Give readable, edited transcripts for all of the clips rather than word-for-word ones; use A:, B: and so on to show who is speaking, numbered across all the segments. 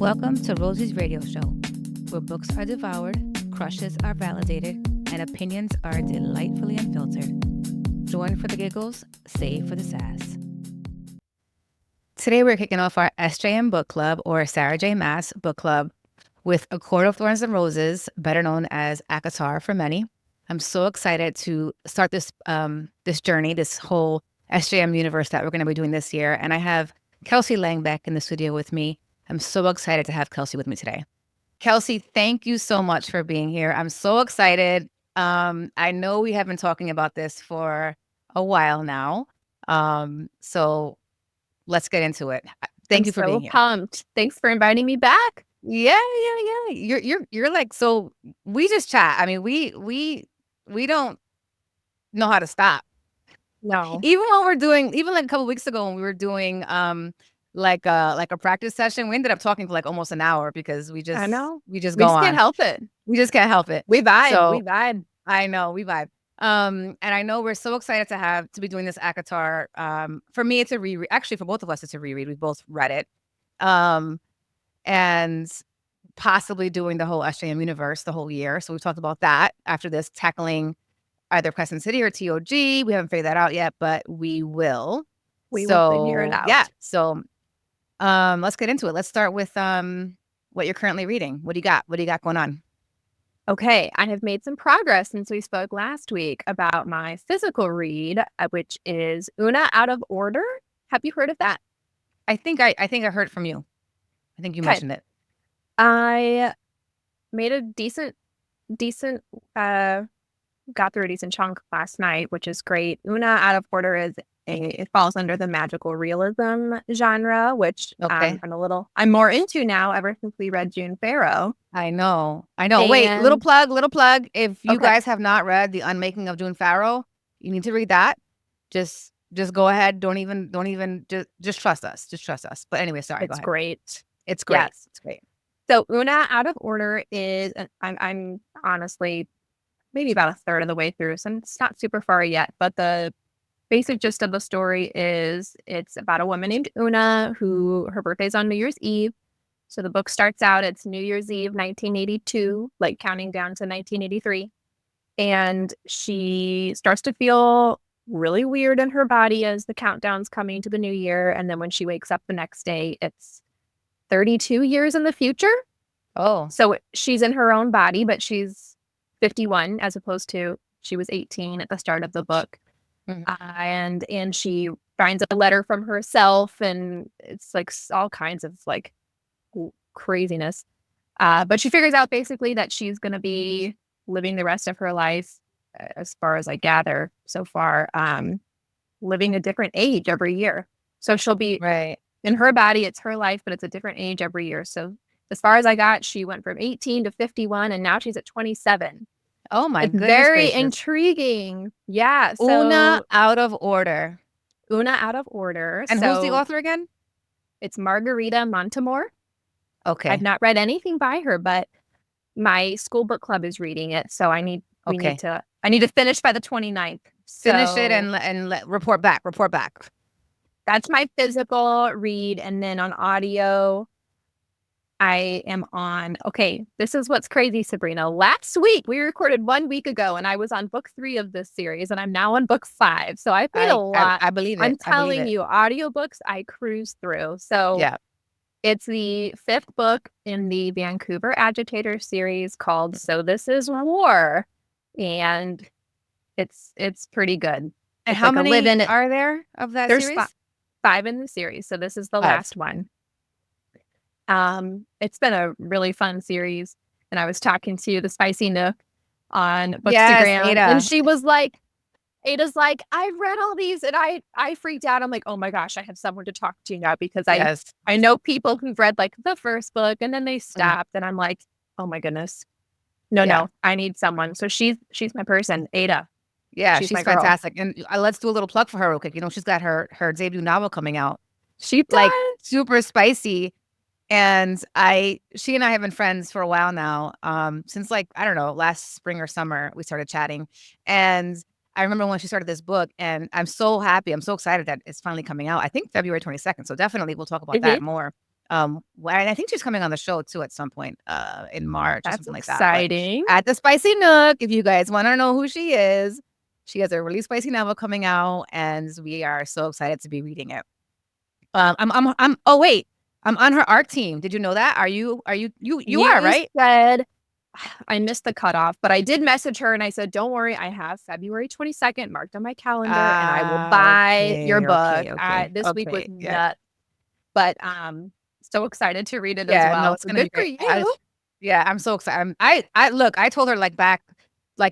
A: Welcome to Rosy's radio show, where books are devoured, crushes are validated, and opinions are delightfully unfiltered. Join for the giggles, save for the sass. Today we're kicking off our SJM book club, or Sarah J. Maas book club, with A Court of Thorns and Roses, better known as ACOTAR for many. I'm so excited to start this journey, this whole SJM Universe that we're going to be doing this year. And I have Kelsey Lang back in the studio with me. I'm so excited to have Kelsey with me today. Kelsey, thank you so much for being here. I'm so excited. I know we have been talking about this for a while now. So let's get into it. Thank you for being here.
B: Pumped. Thanks for inviting me back.
A: Yeah. You're like, so we just chat. I mean, we don't know how to stop.
B: No.
A: Even like a couple weeks ago when we were doing like a practice session, we ended up talking for like almost an hour because we just
B: can't help it.
A: We just can't help it.
B: We vibe.
A: I know, we vibe. And I know we're so excited to be doing this ACOTAR. For me, it's a reread. Actually, for both of us, it's a reread. We both read it. And possibly doing the whole SJM Universe the whole year. So we've talked about that after this, tackling either Crescent City or TOG. We haven't figured that out yet, but we will.
B: We will figure it out.
A: Yeah. So let's get into it. Let's start with what you're currently reading. What do you got? What do you got going on?
B: Okay, I have made some progress since we spoke last week about my physical read, which is Una Out of Order. Have you heard of that?
A: I think I heard from you. I think you mentioned it.
B: I made a decent got through a decent chunk last night, which is great. Una Out of Order it falls under the magical realism genre, which I'm more into now ever since we read June Farrow.
A: I know. Wait, little plug. If you guys have not read The Unmaking of June Farrow, you need to read that. Just go ahead. Don't even just trust us. Just trust us. But anyway, sorry.
B: It's great.
A: It's great.
B: Yes.
A: It's great.
B: So Una Out of Order is, I'm honestly maybe about a third of the way through, so it's not super far yet, but the basic gist of the story is it's about a woman named Una who her birthday's on New Year's Eve. So the book starts out, it's New Year's Eve, 1982, like counting down to 1983. And she starts to feel really weird in her body as the countdown's coming to the new year. And then when she wakes up the next day, it's 32 years in the future.
A: Oh.
B: So she's in her own body, but she's 51 as opposed to she was 18 at the start of the book.
A: Mm-hmm.
B: And she finds a letter from herself, and it's like all kinds of like craziness. But she figures out basically that she's going to be living the rest of her life, as far as I gather so far, living a different age every year. So she'll be in her body, it's her life, but it's a different age every year. So as far as I got, she went from 18 to 51, and now she's at 27.
A: Oh my goodness.
B: Very intriguing. Yeah. So,
A: Una Out of Order.
B: Una Out of Order.
A: And who's the author again?
B: It's Margarita Montemor.
A: Okay.
B: I've not read anything by her, but my school book club is reading it. So I need to finish by the 29th.
A: Finish it and report back.
B: That's my physical read. And then on audio, I am on, this is what's crazy, Sabrina. Last week, we recorded 1 week ago, and I was on book 3 of this series, and I'm now on book 5. So I've made a lot.
A: I believe it.
B: I'm telling you, audiobooks, I cruise through. So it's the 5th book in the Vancouver Agitator series called So This Is War. And it's pretty good.
A: And how many are there of that series?
B: There's 5 in the series. So this is the last one. It's been a really fun series, and I was talking to the Spicy Nook on Bookstagram,
A: Ada.
B: And she was like, Ada's like, I've read all these, and I freaked out. I'm like, oh my gosh, I have someone to talk to now, because I know people who've read like the first book and then they stopped, and I'm like, oh my goodness, no, I need someone. So she's my person, Ada.
A: Yeah, she's fantastic. And let's do a little plug for her real quick. You know, she's got her debut novel coming out.
B: She
A: like super spicy. And she and I have been friends for a while now. Since like, I don't know, last spring or summer, we started chatting. And I remember when she started this book, and I'm so happy. I'm so excited that it's finally coming out. I think February 22nd. So definitely we'll talk about that more. And I think she's coming on the show too at some point in March or
B: That's
A: something like that. But
B: exciting.
A: at the Spicy Nook, if you guys want to know who she is, she has a really spicy novel coming out, and we are so excited to be reading it. Oh wait, I'm on her art team. Did you know that? You are, right?
B: Said I missed the cutoff, but I did message her and I said, don't worry, I have February 22nd marked on my calendar and I will buy your book. This week was nuts, but so excited to read it as well.
A: No, it's gonna be great. I'm so excited. I told her back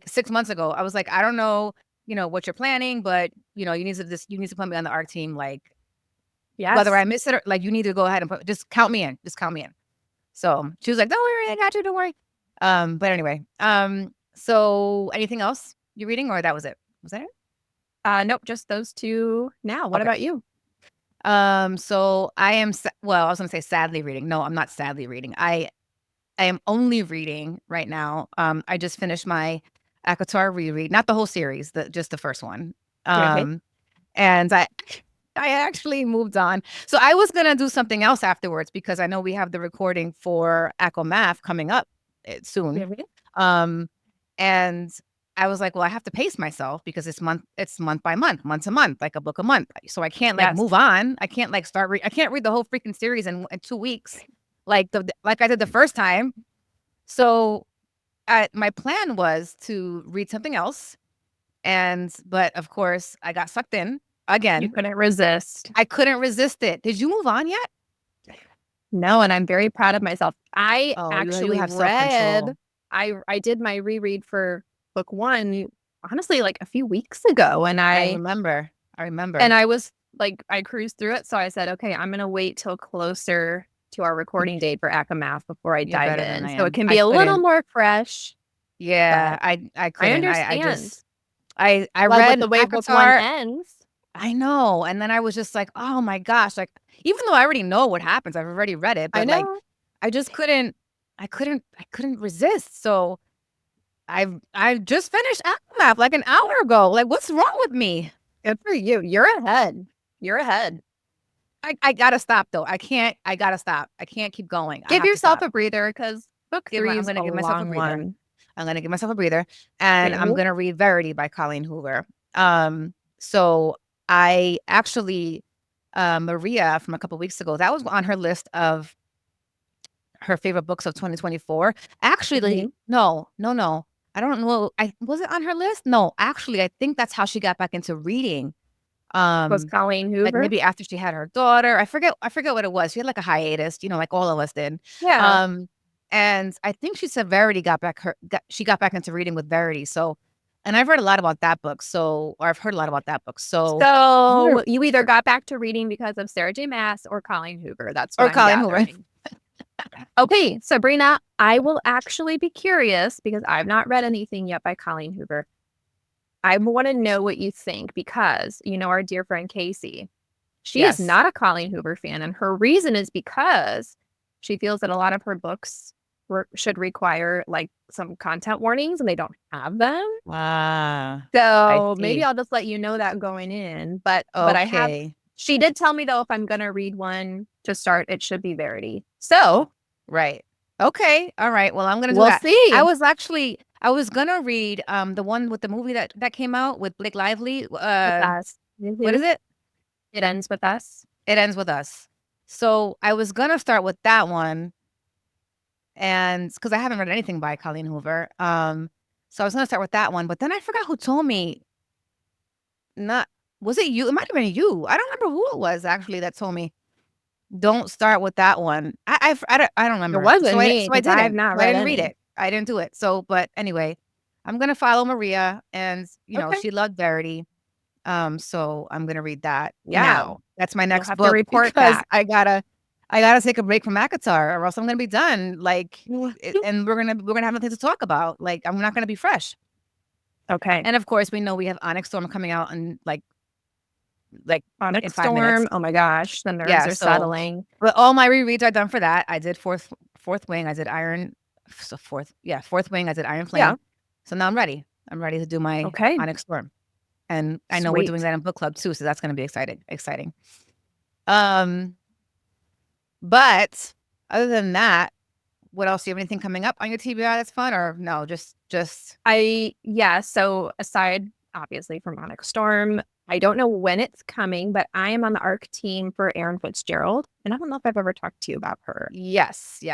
A: 6 months ago. I was like, I don't know, what you're planning, but you need to put me on the art team. Whether I miss it or you need to go ahead and just count me in. Just count me in. So she was like, don't worry, I got you. Don't worry. But anyway, so anything else you're reading, or that was it? Was that it?
B: Nope, just those two now. What about you?
A: So I am, I was going to say sadly reading. No, I'm not sadly reading. I am only reading right now. I just finished my ACOTAR reread, not the whole series, just the first one. And I actually moved on. So I was going to do something else afterwards because I know we have the recording for ACO Math coming up soon. And I was like, well, I have to pace myself because it's month by month, month to month, like a book a month. So I can't move on. I can't I can't read the whole freaking series in 2 weeks, like I did the first time. So my plan was to read something else. But of course I got sucked in again.
B: You couldn't resist.
A: I couldn't resist it. Did you move on yet?
B: No, and I'm very proud of myself. I
A: actually have read.
B: I did my reread for book 1, honestly, a few weeks ago, and
A: I remember.
B: And I was I cruised through it, so I said, okay, I'm gonna wait till closer to our recording date for ACO Math before I dive in, so it can be a little more fresh.
A: Yeah, I couldn't.
B: Understand.
A: I read
B: the way book 1 ends.
A: I know. And then I was just like, oh my gosh. Even though I already know what happens, I've already read it. But
B: I know.
A: I just couldn't resist. So I just finished Aftermath an hour ago. What's wrong with me?
B: Good for you. You're ahead.
A: I gotta stop though. I gotta stop. I can't keep going.
B: Give yourself a breather because book 3 is
A: gonna give myself a breather.
B: One.
A: I'm gonna give myself a breather. And I'm gonna read Verity by Colleen Hoover. So I actually, Maria from a couple weeks ago, that was on her list of her favorite books of 2024. Actually, no. I don't know. Was it on her list? No, actually, I think that's how she got back into reading.
B: Was Colleen Hoover?
A: Maybe after she had her daughter. I forget what it was. She had a hiatus, like all of us did.
B: Yeah.
A: And I think she said Verity got back into reading with Verity. So, and I've read a lot about that book. So, or I've heard a lot about that book.
B: So you either got back to reading because of Sarah J. Maas or Colleen Hoover. That's what
A: Colleen Hoover.
B: Okay, Sabrina, I will actually be curious because I've not read anything yet by Colleen Hoover. I want to know what you think because, our dear friend Casey, she is not a Colleen Hoover fan. And her reason is because she feels that a lot of her books should require some content warnings and they don't have them.
A: Wow.
B: So maybe I'll just let you know that going in. But I have. She did tell me though, if I'm gonna read one to start, it should be Verity. So
A: right. Okay. All right. Well, I'm gonna do that.
B: We'll see.
A: I was gonna read the one with the movie that came out with Blake Lively.
B: With Us.
A: What is it?
B: It Ends With Us.
A: It Ends With Us. So I was gonna start with that one. And because I haven't read anything by Colleen Hoover. So I was gonna start with that one, but then I forgot who told me. Was it you? It might have been you. I don't remember who it was actually that told me don't start with that one. I don't remember.
B: It wasn't me.
A: So I didn't. I didn't read it. I didn't do it. So, but anyway, I'm gonna follow Maria, and she loved Verity. So I'm gonna read that.
B: Yeah,
A: now. That's my next book.
B: To report
A: because
B: back.
A: I gotta take a break from ACOTAR, or else I'm gonna be done. And we're gonna have nothing to talk about. I'm not gonna be fresh.
B: Okay.
A: And of course, we know we have Onyx Storm coming out and
B: Onyx Storm. Oh my gosh, the nerves are settling.
A: But all my rereads are done for that. I did Fourth Wing. I did Iron. So Fourth Wing. I did Iron Flame. Yeah. So now I'm ready. I'm ready to do my Onyx Storm, and I know we're doing that in book club too. So that's going to be exciting. But other than that, what else? Do you have anything coming up on your TBR that's fun, or no? Just
B: So aside obviously from Onyx Storm, I don't know when it's coming, but I am on the ARC team for Erin Fitzgerald, and I don't know if I've ever talked to you about her.
A: yes.
B: So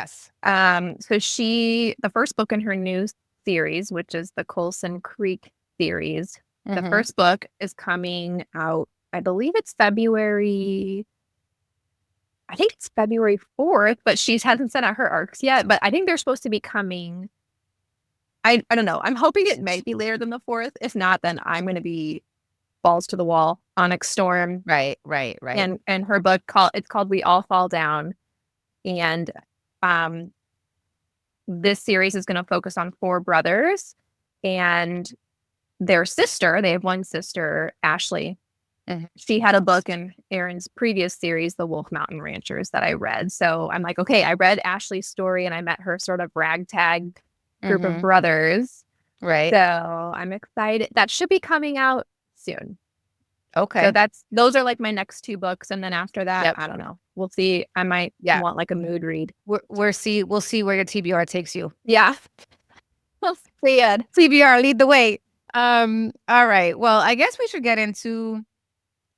B: the first book in her new series, which is the Coulson Creek series, the first book is coming out. I believe it's February. I think it's February 4th, but she hasn't sent out her arcs yet. But I think they're supposed to be coming. I don't know. I'm hoping it may be later than the 4th. If not, then I'm going to be balls to the wall. Onyx Storm.
A: Right.
B: And her book it's called We All Fall Down. And this series is going to focus on 4 brothers and their sister. They have one sister, Ashley. She had a book in Erin's previous series, The Wolf Mountain Ranchers, that I read. So I'm like, okay, I read Ashley's story and I met her sort of ragtag group of brothers.
A: Right.
B: So I'm excited. That should be coming out soon.
A: Okay.
B: So those are like my next 2 books. And then after that, I don't know. We'll see. I might want like a mood read.
A: We'll see where your TBR takes you.
B: Yeah. We'll see it.
A: TBR, lead the way. All right. Well, I guess we should get into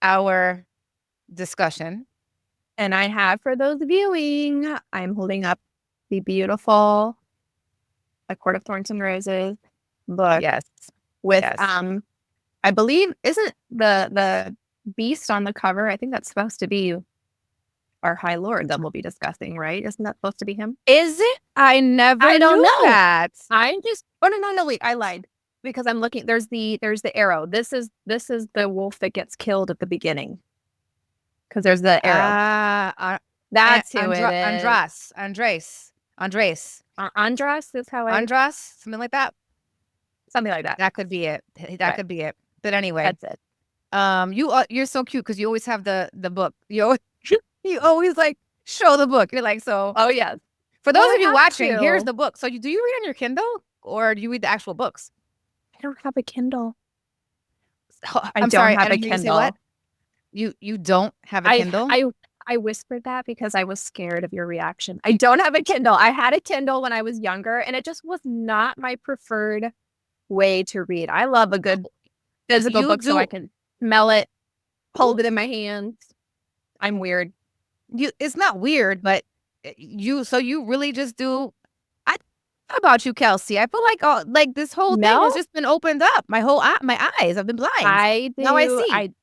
A: our discussion.
B: And I have, for those viewing, I'm holding up the beautiful A Court of Thorns and Roses book.
A: Yes.
B: With I believe, isn't the beast on the cover? I think that's supposed to be our High Lord that we'll be discussing, right? Isn't that supposed to be him?
A: Is it? I don't know that.
B: No, wait, I lied. Because I'm looking, there's the arrow. This is the wolf that gets killed at the beginning. Because there's the arrow. That's who it is. Andras is how
A: Andras, something like that.
B: Something like that.
A: That could be it. Could be it. But anyway,
B: that's it.
A: You're so cute because you always have the book. You always like show the book. You're like, so.
B: Oh yes.
A: For those of you watching, here's the book. So do you read on your Kindle or do you read the actual books?
B: I don't have a Kindle.
A: I don't have a Kindle. What? You don't have a Kindle?
B: I whispered that because I was scared of your reaction. I don't have a Kindle. I had a Kindle when I was younger, and it just was not my preferred way to read. I love a good physical book so I can smell it, hold it in my hands. I'm weird.
A: It's not weird, but you really just do. About you, Kelsey. I feel like this whole thing has just been opened up. My eyes have been blind. Now I see.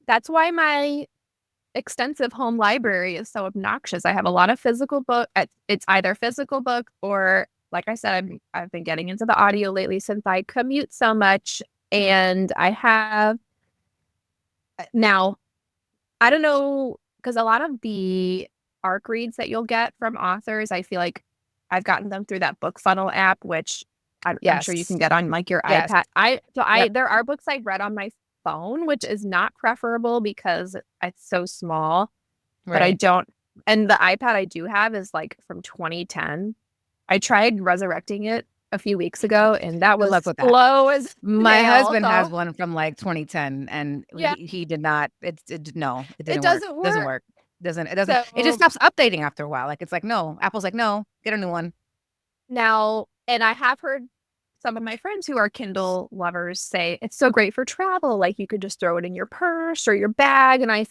B: That's why my extensive home library is so obnoxious. I have a lot of physical book. It's either physical book or, like I said, I've been getting into the audio lately since I commute so much. And I have now, I don't know, because a lot of the ARC reads that you'll get from authors, I feel like I've gotten them through that book funnel app, which I'm sure you can get on like your iPad. There are books I've read on my phone, which is not preferable because it's so small. Right. But I don't. And the iPad I do have is like from 2010. I tried resurrecting it a few weeks ago, and that was slow as
A: my husband has one from like 2010, and he did not. It doesn't work. It doesn't. It just stops updating after a while. Like it's like, no, Apple's like, no, get a new one.
B: Now, and I have heard some of my friends who are Kindle lovers say it's so great for travel. Like you could just throw it in your purse or your bag. And I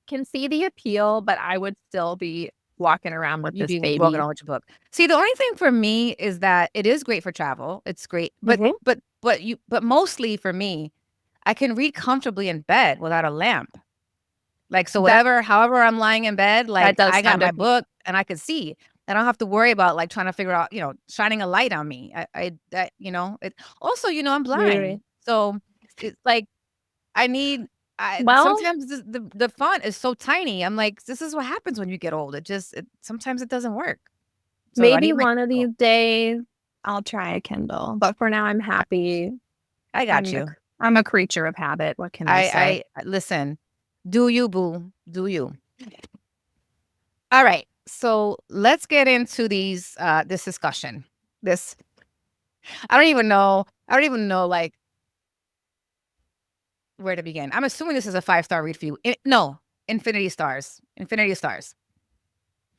B: can see the appeal, but I would still be walking around with this baby.
A: Walking around with your book. See, the only thing for me is that it is great for travel. It's great, but mostly for me, I can read comfortably in bed without a lamp. Like, so however I'm lying in bed, like I got my book and I can see. I don't have to worry about like trying to figure out, shining a light on me. Also, I'm blind. Really? So it's like sometimes the font is so tiny. I'm like, this is what happens when you get old. Sometimes it doesn't work.
B: So maybe one of these days I'll try a Kindle, but for now I'm happy.
A: I got you.
B: I'm a creature of habit. What can I say?
A: Listen. Do you, boo? Do you? All right. So let's get into this discussion. I don't even know like where to begin. I'm assuming this is a 5-star read for you. No, Infinity stars.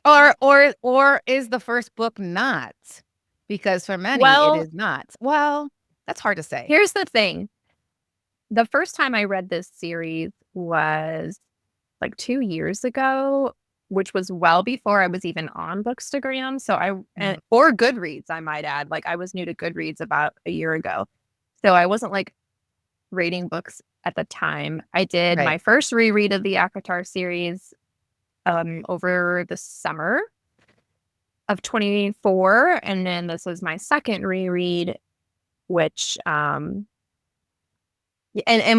A: Or is the first book not? Because for many it
B: Well,
A: is not. Well, that's hard to say.
B: here's the thing. The first time I read this series was like 2 years ago, which was well before I was even on Bookstagram. So or Goodreads, I might add. Like I was new to Goodreads about a year ago. So I wasn't like rating books at the time. I did
A: Right.
B: my first reread of the ACOTAR series over the summer of 24, and then this was my second reread, which and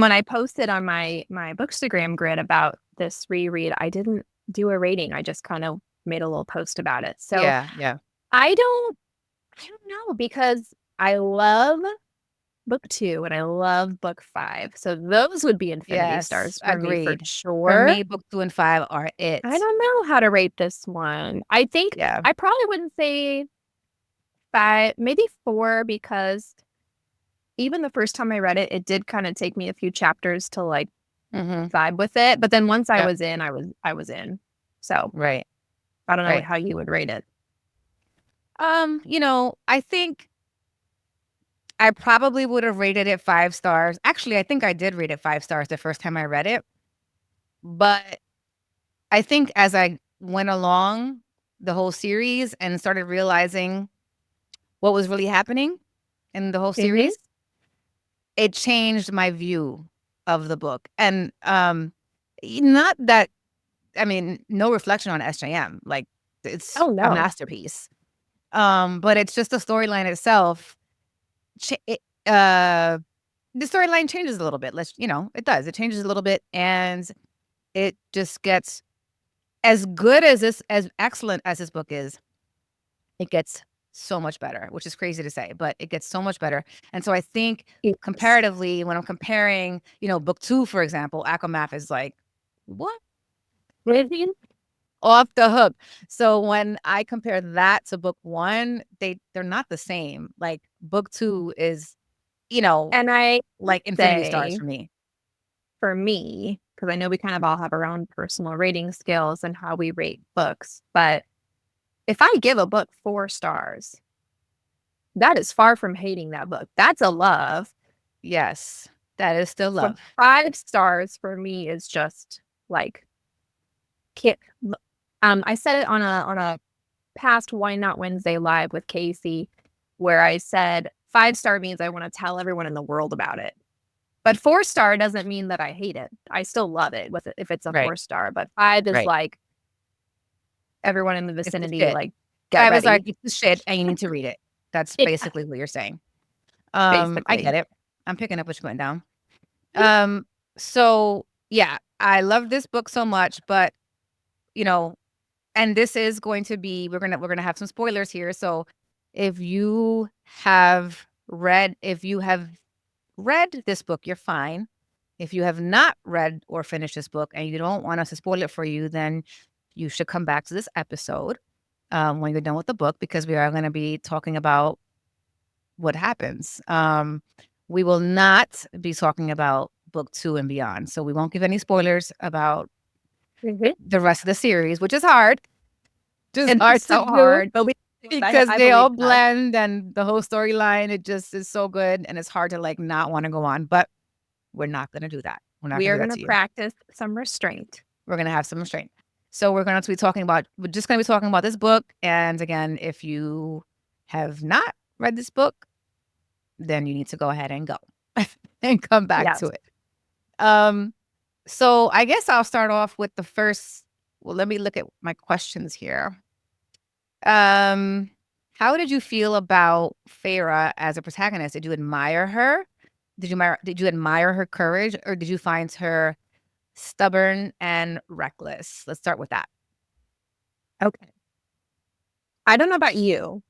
B: when I posted on my Bookstagram grid about this reread, I didn't do a rating. I just kind of made a little post about it. So
A: Yeah, yeah.
B: I don't I don't know, because I love book 2 and I love book 5. So those would be infinity
A: Yes,
B: stars for me for
A: agreed. For
B: sure.
A: me, book 2 and 5 are
B: I
A: it.
B: don't know how to rate this one. I think
A: Yeah.
B: I probably wouldn't say 5, maybe 4, because even the first time I read it, it did kind of take me a few chapters to like
A: Mhm.
B: vibe with it. But then once I
A: Yep.
B: was in, I was in. So
A: Right,
B: I don't know
A: right.
B: how you would rate it.
A: I think I probably would have rated it 5 stars. Actually, I think I did rate it 5 stars the first time I read it, but I think as I went along the whole series and started realizing what was really happening in the whole
B: Mhm.
A: series, it changed my view of the book. And, not that I mean, no reflection on SJM, like, it's
B: Oh,
A: a
B: no.
A: masterpiece. But it's just the storyline itself, cha it, uh the storyline changes a little bit. It does. It changes a little bit, and it just gets as excellent as this book is, it gets so much better, which is crazy to say, but it gets so much better. And so I think
B: Yes.
A: comparatively, when I'm comparing, book 2, for example, ACOMAF is like, what?
B: Mhm.
A: Off the hook. So when I compare that to book 1, they're not the same. Like book 2 is, you know,
B: And I would
A: like infinity stars
B: say
A: for me.
B: for me, because I know we kind of all have our own personal rating scales and how we rate books, but if I give a book 4 stars, that is far from hating that book. That's a love.
A: Yes, that is still
B: But
A: love.
B: 5 stars for me is just like can't. I said it on a past Why Not Wednesday live with Casey, where I said 5 star means I want to tell everyone in the world about it. But 4 star doesn't mean that I hate it. I still love it with it if it's a
A: Right,
B: 4 star. But 5 is
A: right.
B: like everyone in the
A: It's the
B: vicinity,
A: shit.
B: like get
A: 5 is like,
B: ready.
A: it's the shit and you need to read it. That's
B: Yeah,
A: basically what you're saying. I
B: basically.
A: get it. I'm picking up what you're putting down. Um, so yeah, I love this book so much, but you know, and this is going to be we're gonna have some spoilers here. So if you have read this book, you're fine. If you have not read or finished this book and you don't want us to spoil it for you, then you should come back to this episode when you're done with the book, because we are going to be talking about what happens. We will not be talking about book 2 and beyond. So we won't give any spoilers about
B: Mhm.
A: the rest of the series, which is hard. Just
B: It's
A: hard to
B: so
A: do
B: hard, but we
A: because
B: I
A: they all
B: believe in us.
A: blend and the whole storyline, it just is so good and it's hard to like not want to go on. But we're not going to do that. We're not
B: We
A: going
B: are
A: to do that
B: gonna
A: to you.
B: practice some restraint.
A: We're going to have some restraint. So we're just going to be talking about this book. And again, if you have not read this book, then you need to go ahead and go and come back to
B: Yes.
A: it. Um, so I guess I'll start off with the first. Well, let me look at my questions here. Um, how did you feel about Farah as a protagonist? Did you admire her? Did you admire her courage, or did you find her stubborn and reckless? Let's start with that.
B: Okay. I don't know about you,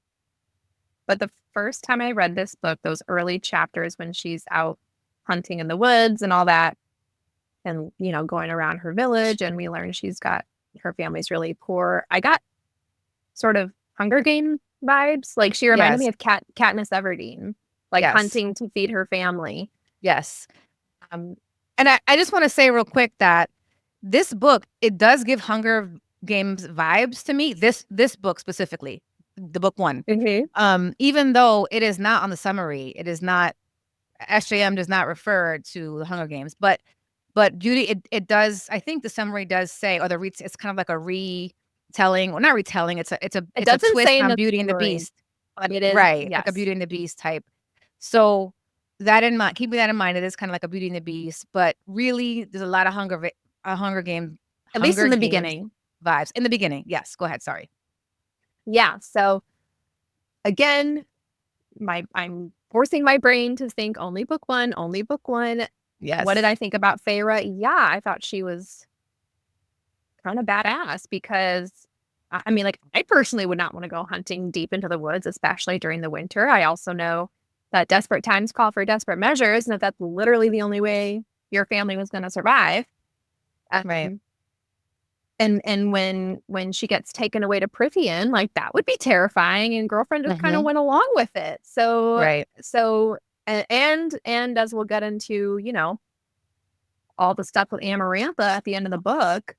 B: but the first time I read this book, those early chapters when she's out hunting in the woods and all that, and going around her village, and we learn her family's really poor. I got sort of Hunger Game vibes. Like she reminded me
A: Yes,
B: of Katniss Everdeen, like
A: yes,
B: hunting to feed her family.
A: yes.
B: Um,
A: And I just want to say real quick that this book, it does give hunger Games vibes to me. This book specifically, the book one.
B: Mm-hmm.
A: Even though it is not on the summary, it is not, SJM does not refer to the Hunger Games, but Beauty, it does. I think the summary does say, or it's kind of like a retelling, well, not retelling. It's
B: It
A: a
B: doesn't
A: twist
B: say in
A: on
B: the
A: Beauty and the
B: summary,
A: Beast,
B: but it is,
A: right? Like a
B: yes.
A: Beauty and the Beast type. So that in mind, keeping that in mind, it is kind of like a Beauty and the Beast, but really, there's a lot of Hunger Games,
B: At least
A: Hunger
B: in the
A: Games
B: beginning.
A: vibes in the beginning. Yes, go ahead. Sorry.
B: Yeah. So again, I'm forcing my brain to think only book one, only book one.
A: Yes.
B: What did I think about Feyre? Yeah, I thought she was kind of badass because I mean, like, I personally would not want to go hunting deep into the woods, especially during the winter. I also know that desperate times call for desperate measures, and that that's literally the only way your family was going to survive.
A: Right.
B: And when she gets taken away to Prithian, like, that would be terrifying. And girlfriend just kind of went along with it. So
A: Right.
B: and as we'll get into, all the stuff with Amarantha at the end of the book,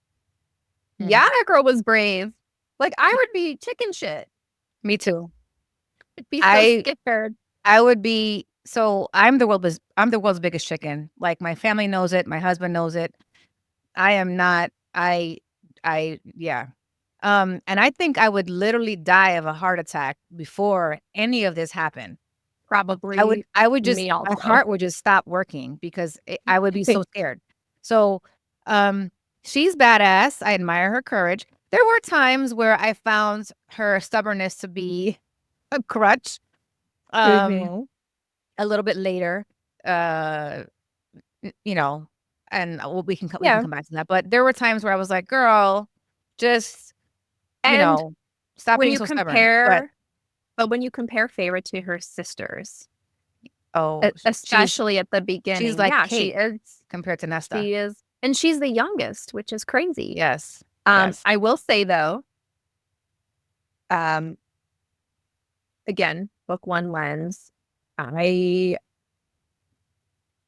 B: yeah, that girl was brave. Like, I would be chicken shit.
A: Me too.
B: I'd be so scared.
A: I would be. So I'm the world's biggest chicken. Like, my family knows it. My husband knows it. I am not. Yeah. And I think I would literally die of a heart attack before any of this happened.
B: Probably.
A: I would just,
B: me
A: my
B: also.
A: heart would just stop working because I would be so scared. So, she's badass. I admire her courage. There were times where I found her stubbornness to be a crutch. A little bit later, you know, and we can come back to that. But there were times where I was like, "Girl, just
B: And
A: stop
B: when
A: being
B: you
A: so stubborn."
B: compare, but when you compare Feyre to her sisters, especially at the beginning,
A: she's like
B: she
A: Kate
B: is
A: compared to Nesta.
B: She is, and she's the youngest, which is crazy.
A: Yes.
B: I will say though, again, book one lens,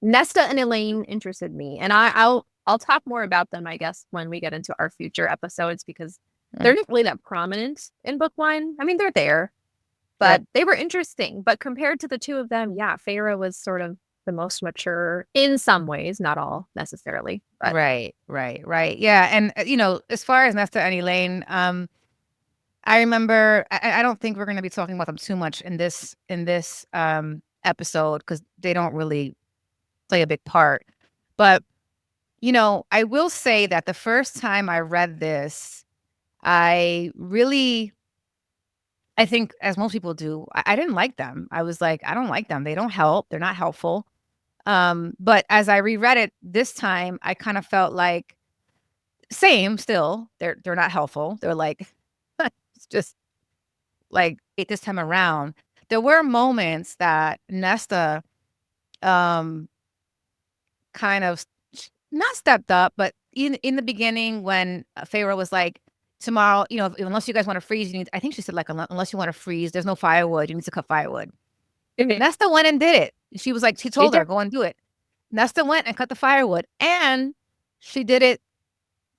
B: Nesta and Elaine interested me, and I'll talk more about them, I guess, when we get into our future episodes, because they're not really that prominent in book one. I mean, they're there, but they were interesting. But compared to the two of them, yeah, Feyre was sort of the most mature in some ways, not all necessarily. But.
A: Right. Yeah, and as far as Nesta and Elaine, I remember. I don't think we're going to be talking about them too much in this episode because they don't really play a big part. But I will say that the first time I read this, I think, as most people do, I didn't like them. I was like, I don't like them. They don't help. They're not helpful. But as I reread it this time, I kind of felt like same still. They're not helpful. They're like, it's just like this time around. There were moments that Nesta kind of not stepped up, but in the beginning when Feyre was like, tomorrow, unless you guys want to freeze, I think she said, like, unless you want to freeze, there's no firewood, you need to cut firewood. Nesta went and did it. She was like, she told her, go and do it. Nesta went and cut the firewood, and she did it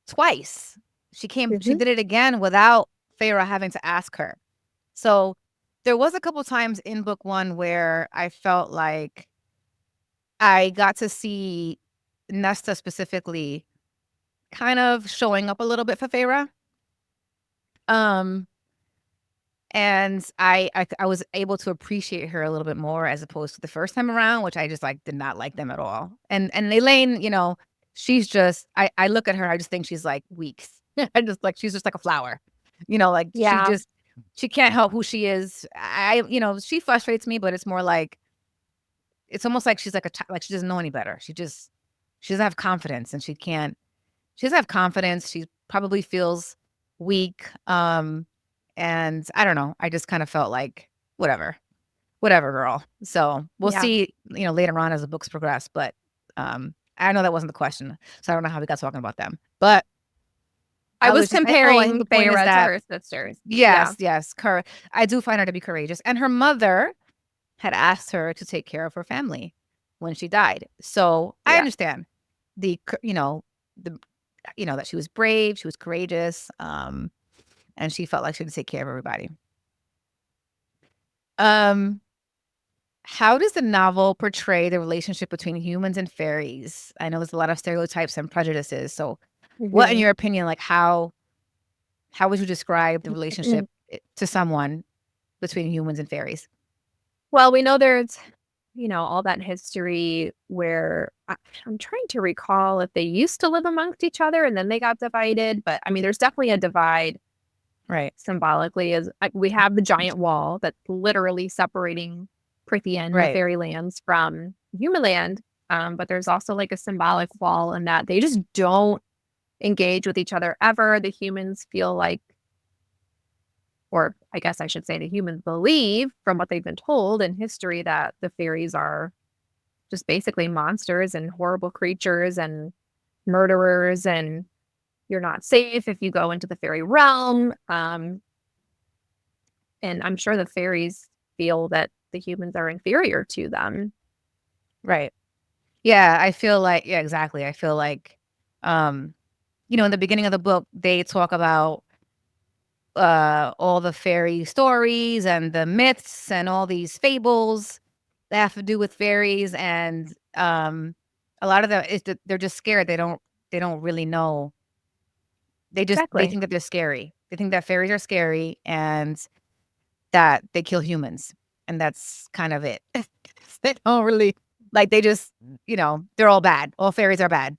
A: twice. She did it again without Feyre having to ask her. So there was a couple times in book one where I felt like I got to see Nesta specifically kind of showing up a little bit for Feyre. And I was able to appreciate her a little bit more as opposed to the first time around, which I just did not like them at all. And Elaine, she's just, I look at her, I just think she's like weak. I just she's just like a flower, she can't help who she is. She frustrates me, but it's more like, it's almost like she's like she doesn't know any better. She doesn't have confidence, and she doesn't have confidence. She probably feels weak. And I don't know. I just kind of felt like, whatever, girl. So we'll see, later on as the books progress. But I know that wasn't the question, so I don't know how we got talking about them. But
B: I was comparing Feyre to her sisters.
A: Yes. I do find her to be courageous, and her mother had asked her to take care of her family when she died. So I understand the that she was brave, she was courageous, and she felt like she had to take care of everybody. How does the novel portray the relationship between humans and fairies? I know there's a lot of stereotypes and prejudices. So, what, in your opinion, like how would you describe the relationship to someone between humans and fairies?
B: Well, we know there's, all that history where I'm trying to recall if they used to live amongst each other and then they got divided. But I mean, there's definitely a divide
A: Right.
B: symbolically. As we have the giant wall that's literally separating Prithian, the
A: Right.
B: fairylands, from human land. But there's also like a symbolic wall in that they just don't engage with each other ever. The humans feel like, or I guess I should say the humans believe from what they've been told in history, that the fairies are just basically monsters and horrible creatures and murderers, and you're not safe if you go into the fairy realm. And I'm sure the fairies feel that the humans are inferior to them.
A: Right. Yeah, I feel like, yeah, exactly. I feel like, in the beginning of the book, they talk about all the fairy stories and the myths and all these fables that have to do with fairies, and a lot of them is that they're just scared. They don't really know. They
B: Exactly.
A: think that they're scary. They think that fairies are scary and that they kill humans, and that's kind of it. They don't really like. They just, they're all bad. All fairies are bad.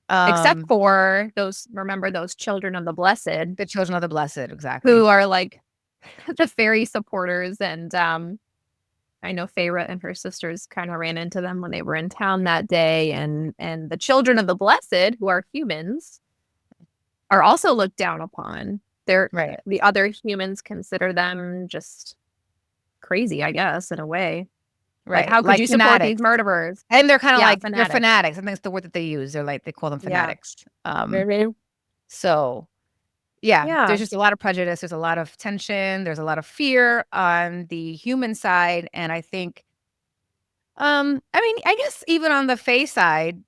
B: Except for remember those children of the blessed,
A: The children of the blessed, exactly.
B: who are like the fairy supporters. And I know Feyre and her sisters kind of ran into them when they were in town that day. And the children of the blessed, who are humans, are also looked down upon.
A: Right.
B: The other humans consider them just crazy, I guess, in a way.
A: Right.
B: Like, how could
A: Like
B: you support these
A: fanatics.
B: murderers?
A: And they're kind of
B: Yeah,
A: like, they're
B: fanatics.
A: fanatics. I think it's the word that they use. They call them
B: Yeah.
A: fanatics. So
B: Yeah.
A: there's just a lot of prejudice. There's a lot of tension. There's a lot of fear on the human side. And I think, I guess even on the Fae side,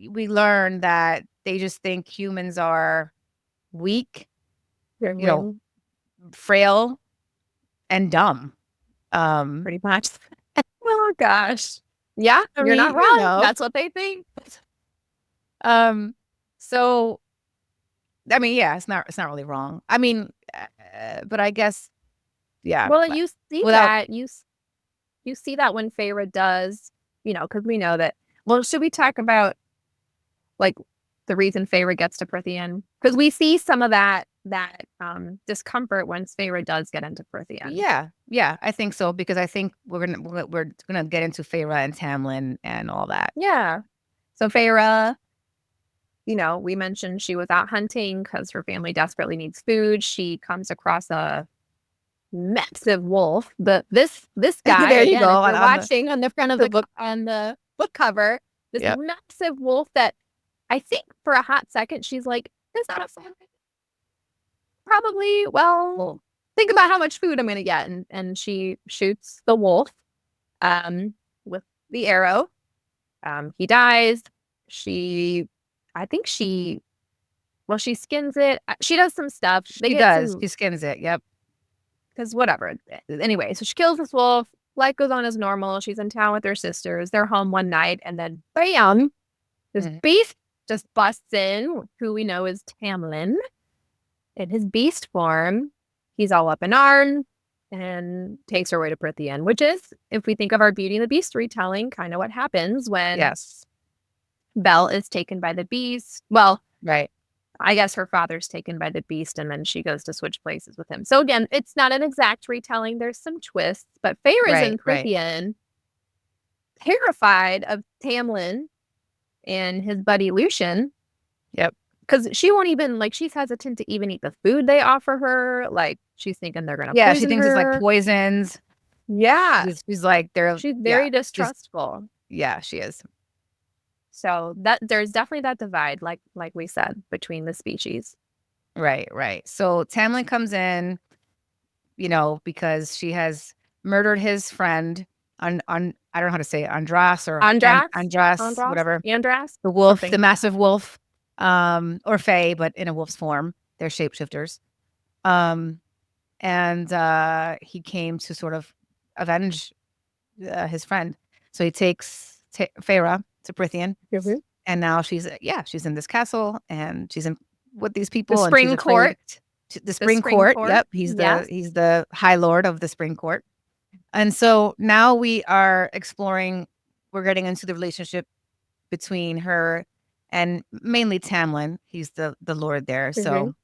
A: we learn that they just think humans are weak, frail, and dumb.
B: Pretty much. Oh gosh. Yeah, you're not wrong. That's what they think.
A: So yeah, it's not really wrong. But I guess, yeah.
B: Well, and you see
A: without
B: that you see that when Feyre does, because we know that. Well, should we talk about like the reason Feyre gets to Prithian? Because we see some of that discomfort when Feyre does get into Prithian.
A: Yeah, I think so, because I think we're gonna get into Feyre and Tamlin and all that.
B: Yeah. So Feyre, we mentioned she was out hunting because her family desperately needs food. She comes across a massive wolf. This guy,
A: There you
B: again,
A: go,
B: if you're
A: on
B: watching on the front of the book, on the book cover, this massive wolf that I think for a hot second she's like, is that a family? Probably. Well, think about how much food I'm gonna get, and she shoots the wolf with the arrow. He dies. I think she skins it. She does some stuff.
A: She does. She skins it. Yep.
B: Because whatever. Anyway, so she kills this wolf. Life goes on as normal. She's in town with her sisters. They're home one night, and then bam, this beast just busts in, who we know is Tamlin. In his beast form, he's all up in arms and takes her away to Prithian, which is, if we think of our Beauty and the Beast retelling, kind of what happens when Belle is taken by the beast. Well,
A: right.
B: I guess her father's taken by the beast, and then she goes to switch places with him. So again, it's not an exact retelling. There's some twists, but Feyre's in Prithian, terrified of Tamlin and his buddy Lucian.
A: Yep.
B: Because she won't even, she's hesitant to even eat the food they offer her. She's thinking they're going to poison
A: she thinks
B: her.
A: It's like poisons.
B: Yeah.
A: She's like,
B: she's very distrustful.
A: She is.
B: So there's definitely that divide, like we said, between the species.
A: Right. So Tamlin comes in, because she has murdered his friend I don't know how to say it, Andras, whatever.
B: Andras?
A: The wolf, the massive wolf. or fae, but in a wolf's form. They're shapeshifters. And he came to sort of avenge his friend. So he takes Feyre to Prithian, and now she's in this castle, and she's in with these people,
B: The
A: and she's
B: Spring
A: afraid.
B: Court.
A: The Spring Court. Yep, he's the High Lord of the Spring Court. And so now we are exploring. We're getting into the relationship between her and mainly Tamlin. He's the Lord there. So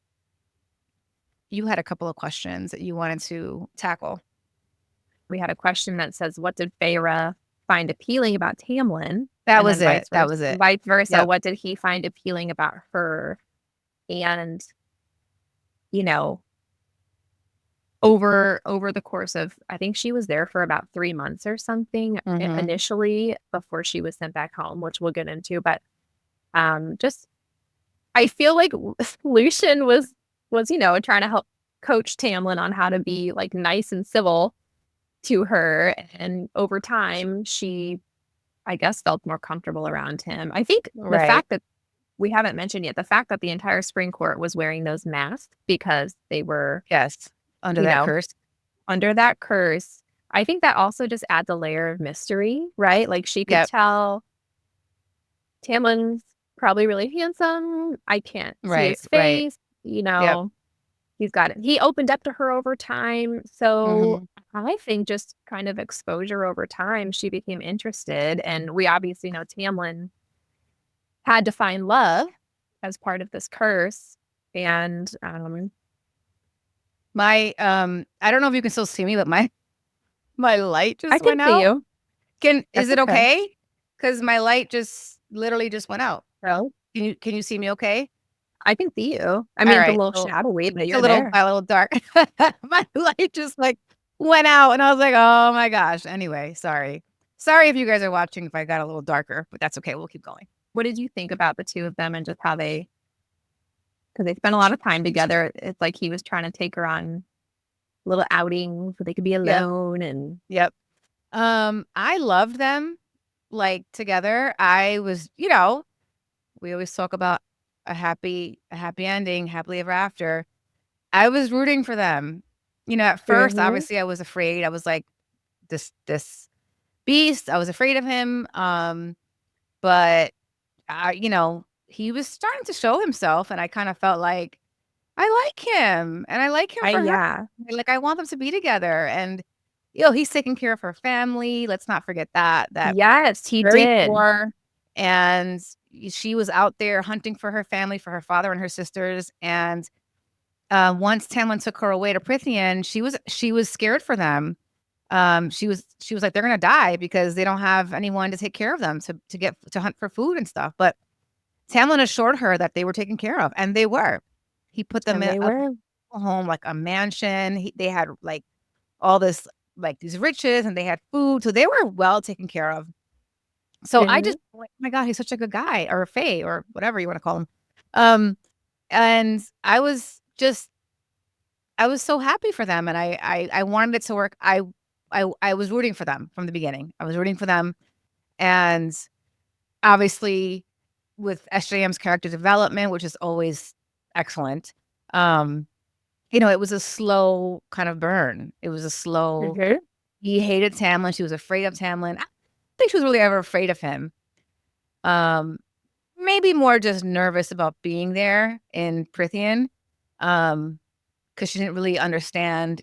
A: you had a couple of questions that you wanted to tackle.
B: We had a question that says, what did Feyre find appealing about Tamlin?
A: That was it. That was it.
B: Vice versa. Yep. What did he find appealing about her? And, you know, over the course of, I think she was there for about 3 months or something initially before she was sent back home, which we'll get into. But just, I feel like Lucian was, trying to help coach Tamlin on how to be like nice and civil to her. And over time, she, I guess, felt more comfortable around him. I think the fact that we haven't mentioned yet, the fact that the entire Spring Court was wearing those masks because they were under that curse. I think that also just adds a layer of mystery, right? Like she could tell Tamlin's probably really handsome. I can't see his face. He's got it. He opened up to her over time. So I think just kind of exposure over time, she became interested. And we obviously know Tamlin had to find love as part of this curse. And
A: I don't know if you can still see me, but my light just went out. I can see you. Is it okay? Because my light literally just went out.
B: Oh.
A: Can you see me okay?
B: I can see you. I mean, it's a little shadowy, but you're
A: a little dark. My light just like went out, and I was like, "Oh my gosh!" Anyway, sorry if you guys are watching. If I got a little darker, but that's okay. We'll keep going.
B: What did you think about the two of them and just how because they spent a lot of time together? It's like he was trying to take her on little outings so they could be alone. And
A: I loved them like together. I was, we always talk about a happy ending, happily ever after. I was rooting for them. At first, obviously I was afraid. I was like, this beast. I was afraid of him. But he was starting to show himself, and I kind of felt like I like him, and I like him for her. Like I want them to be together, and he's taking care of her family. Let's not forget that.
B: Yes, he did.
A: Poor, and she was out there hunting for her family, for her father and her sisters. And once Tamlin took her away to Prithian, she was scared for them. She was like, they're gonna die because they don't have anyone to take care of them to hunt for food and stuff. But Tamlin assured her that they were taken care of, and they were. He put them in a home, like a mansion. They had like all this, like these riches, and they had food, so they were well taken care of. So I just, oh my God, he's such a good guy, or a fae, or whatever you want to call him. And I was so happy for them, and I wanted it to work. I was rooting for them from the beginning. I was rooting for them, and obviously with SJM's character development, which is always excellent. It was a slow kind of burn. It was a slow. He hated Tamlin. She was afraid of Tamlin. I don't think she was really ever afraid of him. Maybe more just nervous about being there in Prithian, because she didn't really understand,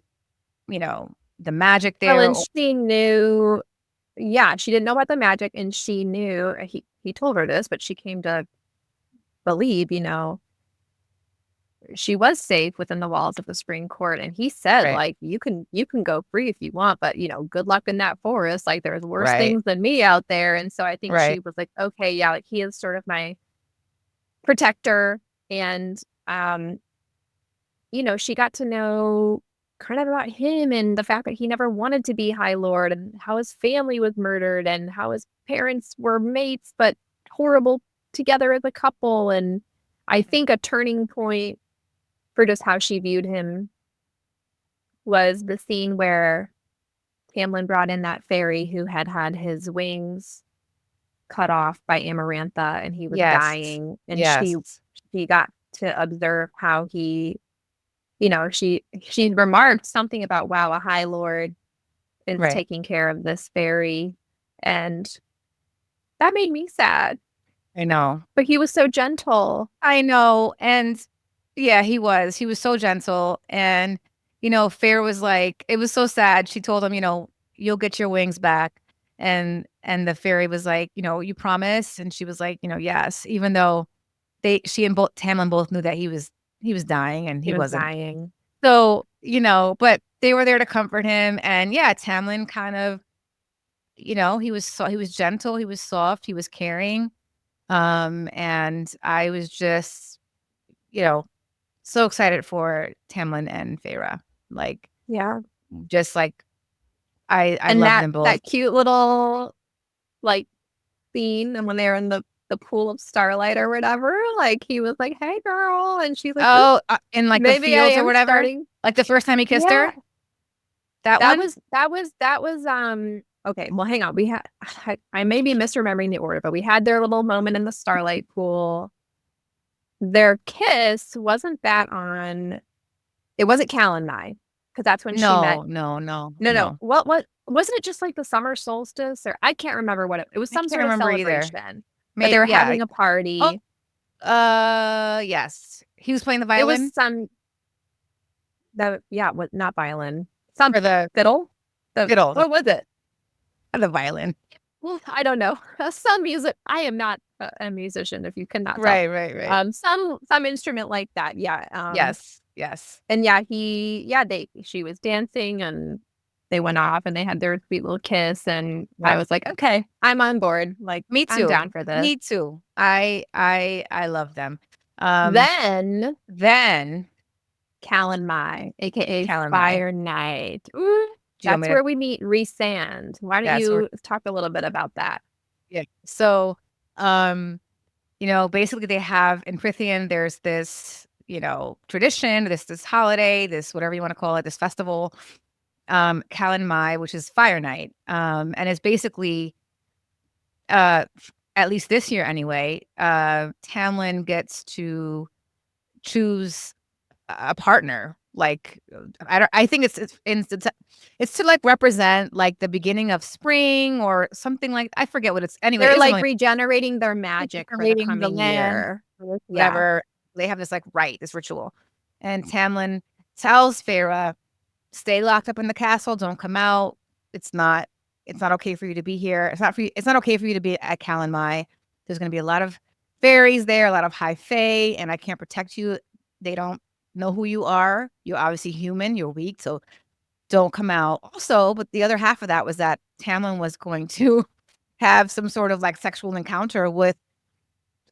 A: the magic there.
B: Well, and she knew. Yeah, she didn't know about the magic, and she knew. He told her this, but she came to believe, she was safe within the walls of the Spring Court. And he said, like, you can go free if you want, but good luck in that forest. Like, there's worse things than me out there. And so I think she was like, okay, yeah, like he is sort of my protector. And she got to know kind of about him and the fact that he never wanted to be High Lord, and how his family was murdered, and how his parents were mates but horrible together as a couple. And I think a turning point for just how she viewed him was the scene where Tamlin brought in that fairy who had his wings cut off by Amarantha and he was
A: Yes.
B: dying, and
A: Yes.
B: she got to observe how he, she remarked something about, wow, a High Lord is
A: Right.
B: taking care of this fairy, and that made me sad.
A: I know.
B: But he was so gentle.
A: I know. And yeah, he was so gentle. And, Fair was like, it was so sad. She told him, you'll get your wings back. And the fairy was like, you promise? And she was like, yes, even though she and both Tamlin both knew that he was dying and he
B: was
A: wasn't.
B: dying.
A: So, but they were there to comfort him. And yeah, Tamlin kind of, he was gentle, he was soft, he was caring. And I was just, so excited for Tamlin and Feyre. Like,
B: Yeah.
A: just like I
B: And
A: love them both.
B: that cute little like scene, and when they were in the pool of starlight or whatever, like he was like, "Hey, girl," and she's like,
A: in like the
B: maybe
A: fields or whatever. Like the first time he kissed her. That
B: was okay. Well, hang on. We had I may be misremembering the order, but we had their little moment in the starlight pool. Their kiss wasn't that on. It wasn't Callan Nye, because that's when she met. No. What wasn't it? Just like the summer solstice, or I can't remember what it was. Some sort of celebration. But they were having a party.
A: Yes. He was playing the violin.
B: It was some. Not violin. Some fiddle.
A: Fiddle.
B: What was it?
A: The violin.
B: Well, I don't know. Some music. I am not a musician, if you cannot tell.
A: Right.
B: Some instrument like that. Yeah.
A: Yes.
B: And she was dancing, and they went off, and they had their sweet little kiss, and I was like, okay, I'm on board. Like,
A: me too.
B: I'm down for this.
A: Me too. I love them. Then
B: Callan Nye, aka
A: Callan
B: Fire Knight. Ooh, that's where we meet Rhysand. Why don't you talk a little bit about that?
A: Yeah. So, basically they have in Prythian, there's this, tradition, this holiday, this whatever you want to call it, this festival, Callan Nye, which is Fire Night. And it's basically, at least this year anyway, Tamlin gets to choose a partner. Like, I think it's to like represent like the beginning of spring or something, like I forget what it's anyway.
B: They're like regenerating their magic for the coming year.
A: Whatever. They have this like rite, this ritual. And Tamlin tells Feyre, stay locked up in the castle, don't come out. It's not okay for you to be here. It's not okay for you to be at Callan Nye. There's gonna be a lot of fairies there, a lot of high fae, and I can't protect you. They don't know who you are. You're obviously human, you're weak, so don't come out. Also, but the other half of that was that Tamlin was going to have some sort of like sexual encounter with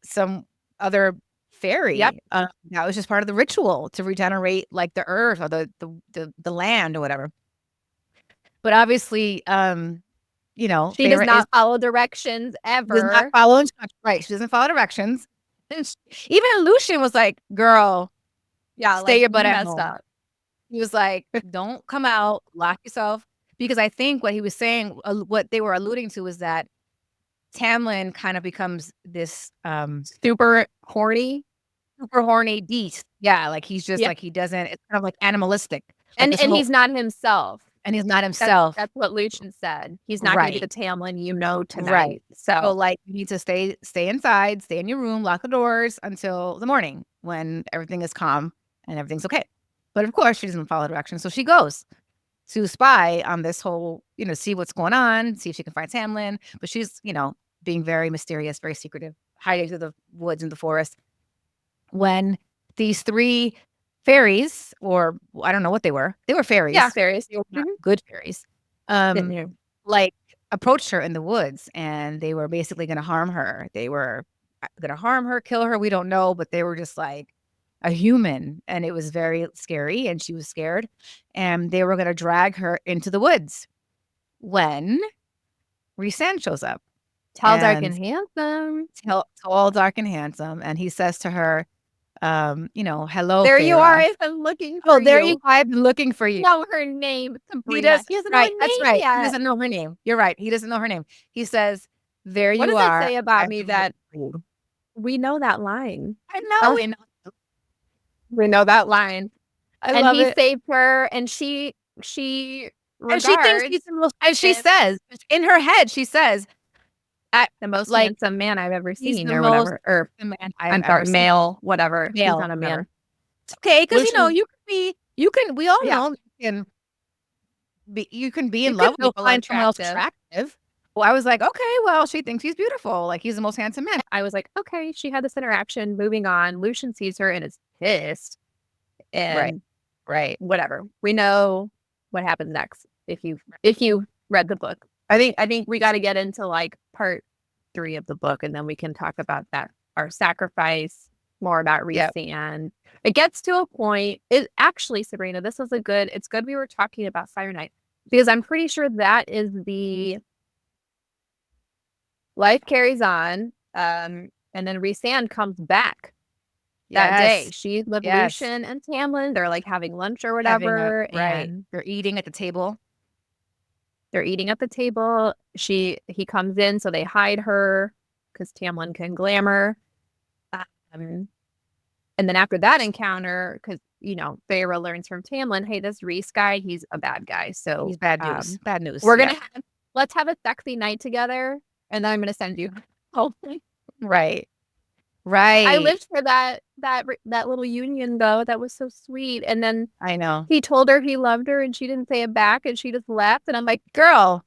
A: some other fairy.
B: Yep.
A: That was just part of the ritual to regenerate like the earth or the land or whatever. But obviously,
B: she does not follow directions ever.
A: Does not follow, right? She doesn't follow directions. Even Lucian was like, "Girl, stay your butt at home." He was like, "Don't come out, lock yourself." Because I think what he was saying, what they were alluding to, is that Tamlin kind of becomes this
B: super horny
A: beast. Yeah, like he's just like, he doesn't. It's kind of like animalistic,
B: like, and he's not himself.
A: And he's not himself.
B: That's what Lucian said. He's not going to be the Tamlin tonight. Right.
A: So like, you need to stay inside, stay in your room, lock the doors until the morning when everything is calm and everything's okay. But of course, she doesn't follow directions. So she goes to spy on this whole, see what's going on, see if she can find Tamlin. But she's, being very mysterious, very secretive, hiding through the woods and the forest. When these three fairies, or I don't know what they were fairies.
B: Yeah, fairies.
A: They were not good fairies. Like approached her in the woods, and they were basically going to harm her. They were going to harm her, kill her. We don't know, but they were just like a human, and it was very scary, and she was scared, and they were going to drag her into the woods when Rhysand shows up.
B: Tall, dark, and handsome.
A: Tall, dark, and handsome. And he says to her, hello,
B: there
A: Feyre.
B: You are. I've been looking for you.
A: There you are. I've been looking for you.
B: Know her name. Sabrina.
A: He doesn't know her name. That's right. He doesn't know her name. You're right. He doesn't know her name. He says, there
B: What
A: you
B: does that
A: are.
B: say about
A: I'm
B: me that
A: you.
B: we know that line?
A: I know.
B: Uh, we know that line.
A: I
B: And
A: love
B: he
A: it.
B: saved her, and she
A: And she thinks he's
B: regards
A: the most, and she
B: him
A: says, in her head, she says, I,
B: the most
A: like,
B: handsome man I've ever
A: he's
B: seen,
A: the
B: or
A: most
B: whatever. Or
A: handsome man I've
B: I'm
A: ever
B: sorry,
A: seen.
B: male, whatever. He's
A: Male,
B: not a
A: whatever.
B: man.
A: It's okay, because,
B: Lucian, yeah,
A: you can be
B: you
A: in
B: could
A: love when you
B: still find
A: find someone else
B: attractive.
A: attractive. Well, I was like, okay, well, she thinks he's beautiful. Like, he's the most handsome man.
B: I was like, okay, she had this interaction. Moving on. Lucian sees her and is pissed,
A: Right,
B: and
A: right.
B: whatever. We know what happens next if you read the book. I think we got to get into like part 3 of the book, and then we can talk about that, our sacrifice, more about
A: Yep.
B: Rhys. And it gets to a point. It actually, Sabrina, this was it's good we were talking about Fire Knight, because I'm pretty sure that is the life carries on. And then Rhysand comes back that day.
A: Yes.
B: She's with
A: Yes.
B: Lucian and Tamlin. They're like having lunch or
A: Having a
B: whatever,
A: right.
B: and
A: You're eating at the table.
B: they're eating at the table. He comes in, so they hide her because Tamlin can glamour. Um, and then after that encounter, because Feyre learns from Tamlin, hey, this Rhys guy, he's a bad guy. So
A: He's bad news. Bad news.
B: we're
A: Yep.
B: gonna let's have a sexy night together, and then I'm gonna send you home.
A: Right. Right.
B: I lived for that little union though. That was so sweet. And then
A: I know.
B: he told her he loved her, and she didn't say it back, and she just left. And I'm like,
A: Girl.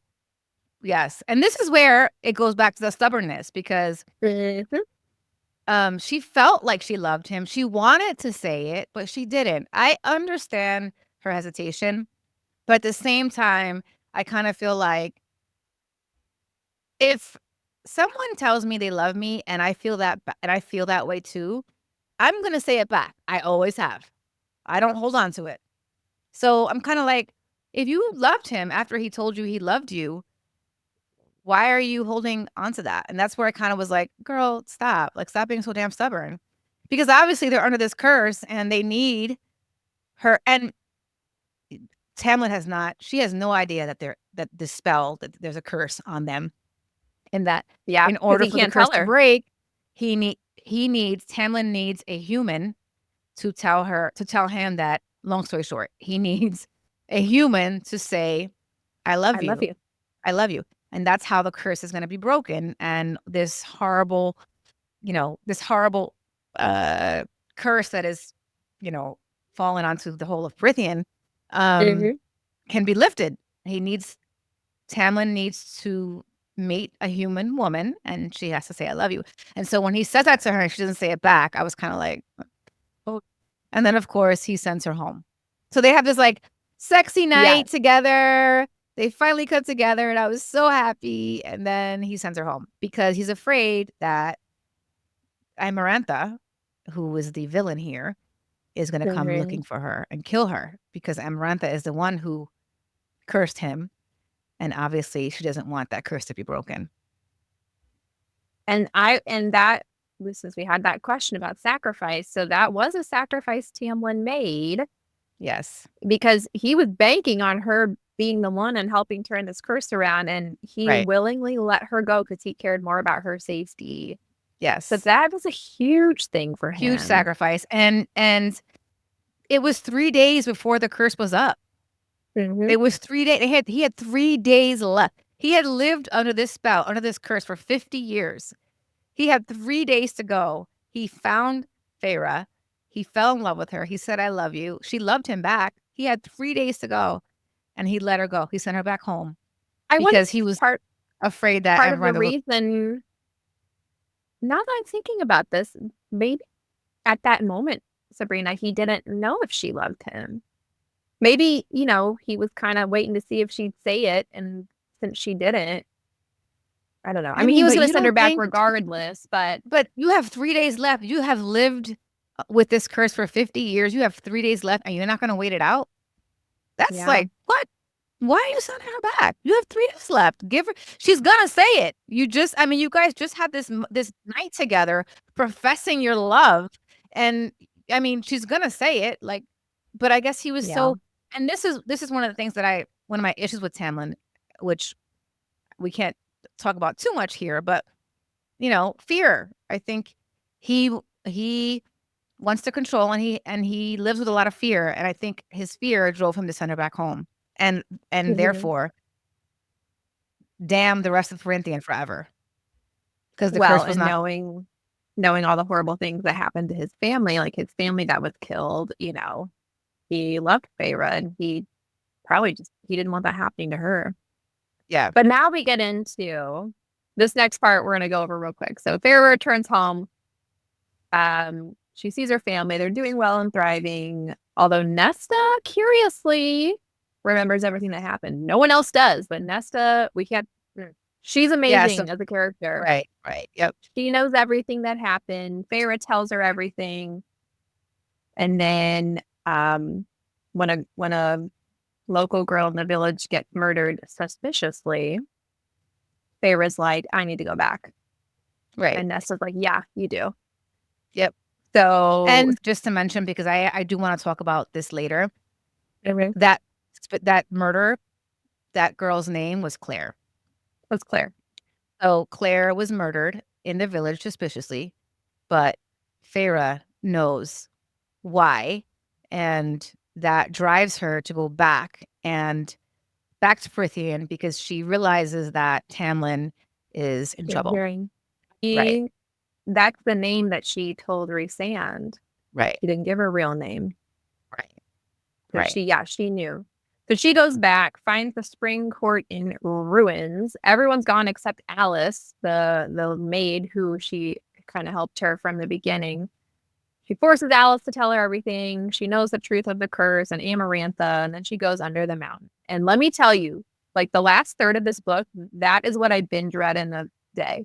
A: Yes. And this is where it goes back to the stubbornness, because she felt like she loved him. She wanted to say it, but she didn't. I understand her hesitation, but at the same time, I kind of feel like if someone tells me they love me and I feel that way too, I'm going to say it back. I always have. I don't hold on to it. So I'm kind of like, if you loved him after he told you he loved you, why are you holding on to that? And that's where I kind of was like, girl, stop. Like, stop being so damn stubborn. Because obviously they're under this curse and they need her. And Tamlin she has no idea that this spell, that there's a curse on them. And that in order for the curse to break, Tamlin needs a human to tell him that, long story short, he needs a human to say, I love you. I love you. And that's how the curse is going to be broken. And this horrible curse that is, fallen onto the whole of Prithian, can be lifted. Tamlin needs to meet a human woman, and she has to say, I love you. And so when he says that to her and she doesn't say it back, I was kind of like, oh. And then, of course, he sends her home. So they have this like sexy night together. They finally come together, and I was so happy. And then he sends her home because he's afraid that Amarantha, who is the villain here, is going to come looking for her and kill her, because Amarantha is the one who cursed him. And obviously she doesn't want that curse to be broken.
B: And since we had that question about sacrifice, so that was a sacrifice Tamlin made.
A: Yes.
B: Because he was banking on her being the one and helping turn this curse around, and he willingly let her go because he cared more about her safety.
A: Yes.
B: So that was a huge thing for him.
A: Huge sacrifice. And it was 3 days before the curse was up. It was 3 days. He had 3 days left. He had lived under this spell, under this curse for 50 years. He had 3 days to go. He found Feyre. He fell in love with her. He said, I love you. She loved him back. He had 3 days to go, and he let her go. He sent her back home because he was afraid that
B: part of the reason. Now that I'm thinking about this, maybe at that moment, Sabrina, he didn't know if she loved him. Maybe, he was kind of waiting to see if she'd say it, and since she didn't, I don't know. I mean, he was going to send her back regardless, but
A: you have 3 days left. You have lived with this curse for 50 years. You have 3 days left, and you're not going to wait it out? That's like, what? Why are you sending her back? You have 3 days left. Give her. She's going to say it. You guys just had this night together professing your love. And I mean, she's going to say it, like, but I guess he was so, and this is one of the things that one of my issues with Tamlin, which we can't talk about too much here, but fear. I think he wants to control, and he lives with a lot of fear, and I think his fear drove him to send her back home, and therefore damn the rest of Corinthian forever, because the
B: Well,
A: curse was
B: and
A: not
B: knowing all the horrible things that happened to his family, like his family that was killed, he loved Feyre, and he probably he didn't want that happening to her.
A: yeah.
B: But now we get into this next part we're going to go over real quick. So Feyre returns home. She sees her family. They're doing well and thriving. Although Nesta, curiously, remembers everything that happened. No one else does, but Nesta, she's amazing as a character.
A: Right. Yep.
B: She knows everything that happened. Feyre tells her everything. And then when a local girl in the village gets murdered suspiciously, Feyre's like, I need to go back.
A: Right.
B: And Nesta's like, yeah, you do.
A: Yep.
B: So,
A: and just to mention, because I do want to talk about this later, that murder, that girl's name was Claire.
B: That's Claire.
A: So Claire was murdered in the village suspiciously, but Feyre knows why, and that drives her to go back to Prithian, because she realizes that Tamlin is in trouble.
B: Right. That's the name that she told Rhysand.
A: Right.
B: She didn't give her real name.
A: Right.
B: She knew. So she goes back, finds the spring court in ruins. Everyone's gone except Alice, the maid who she kind of helped her from the beginning. She forces Alice to tell her everything. She knows the truth of the curse and Amarantha, and then she goes under the mountain. And let me tell you, like the last third of this book, that is what I binge read in a day.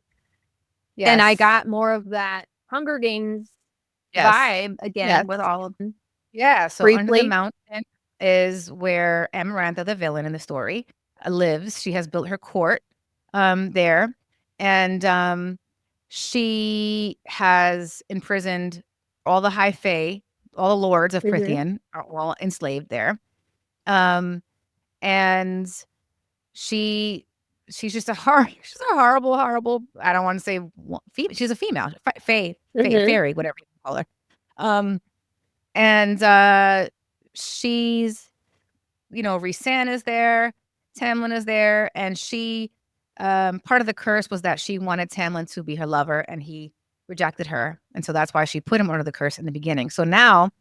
B: Yes. And I got more of that Hunger Games vibe again with all of them.
A: Yeah, so under the mountain is where Amarantha, the villain in the story, lives. She has built her court there, and she has imprisoned all the High Fae, all the lords of Prithian are all enslaved there. And she's just a horrible, I don't want to say she's a female, fairy, whatever you call her. And she's, Rhysand is there, Tamlin is there, and she, part of the curse was that she wanted Tamlin to be her lover, and he rejected her. And so that's why she put him under the curse in the beginning. So now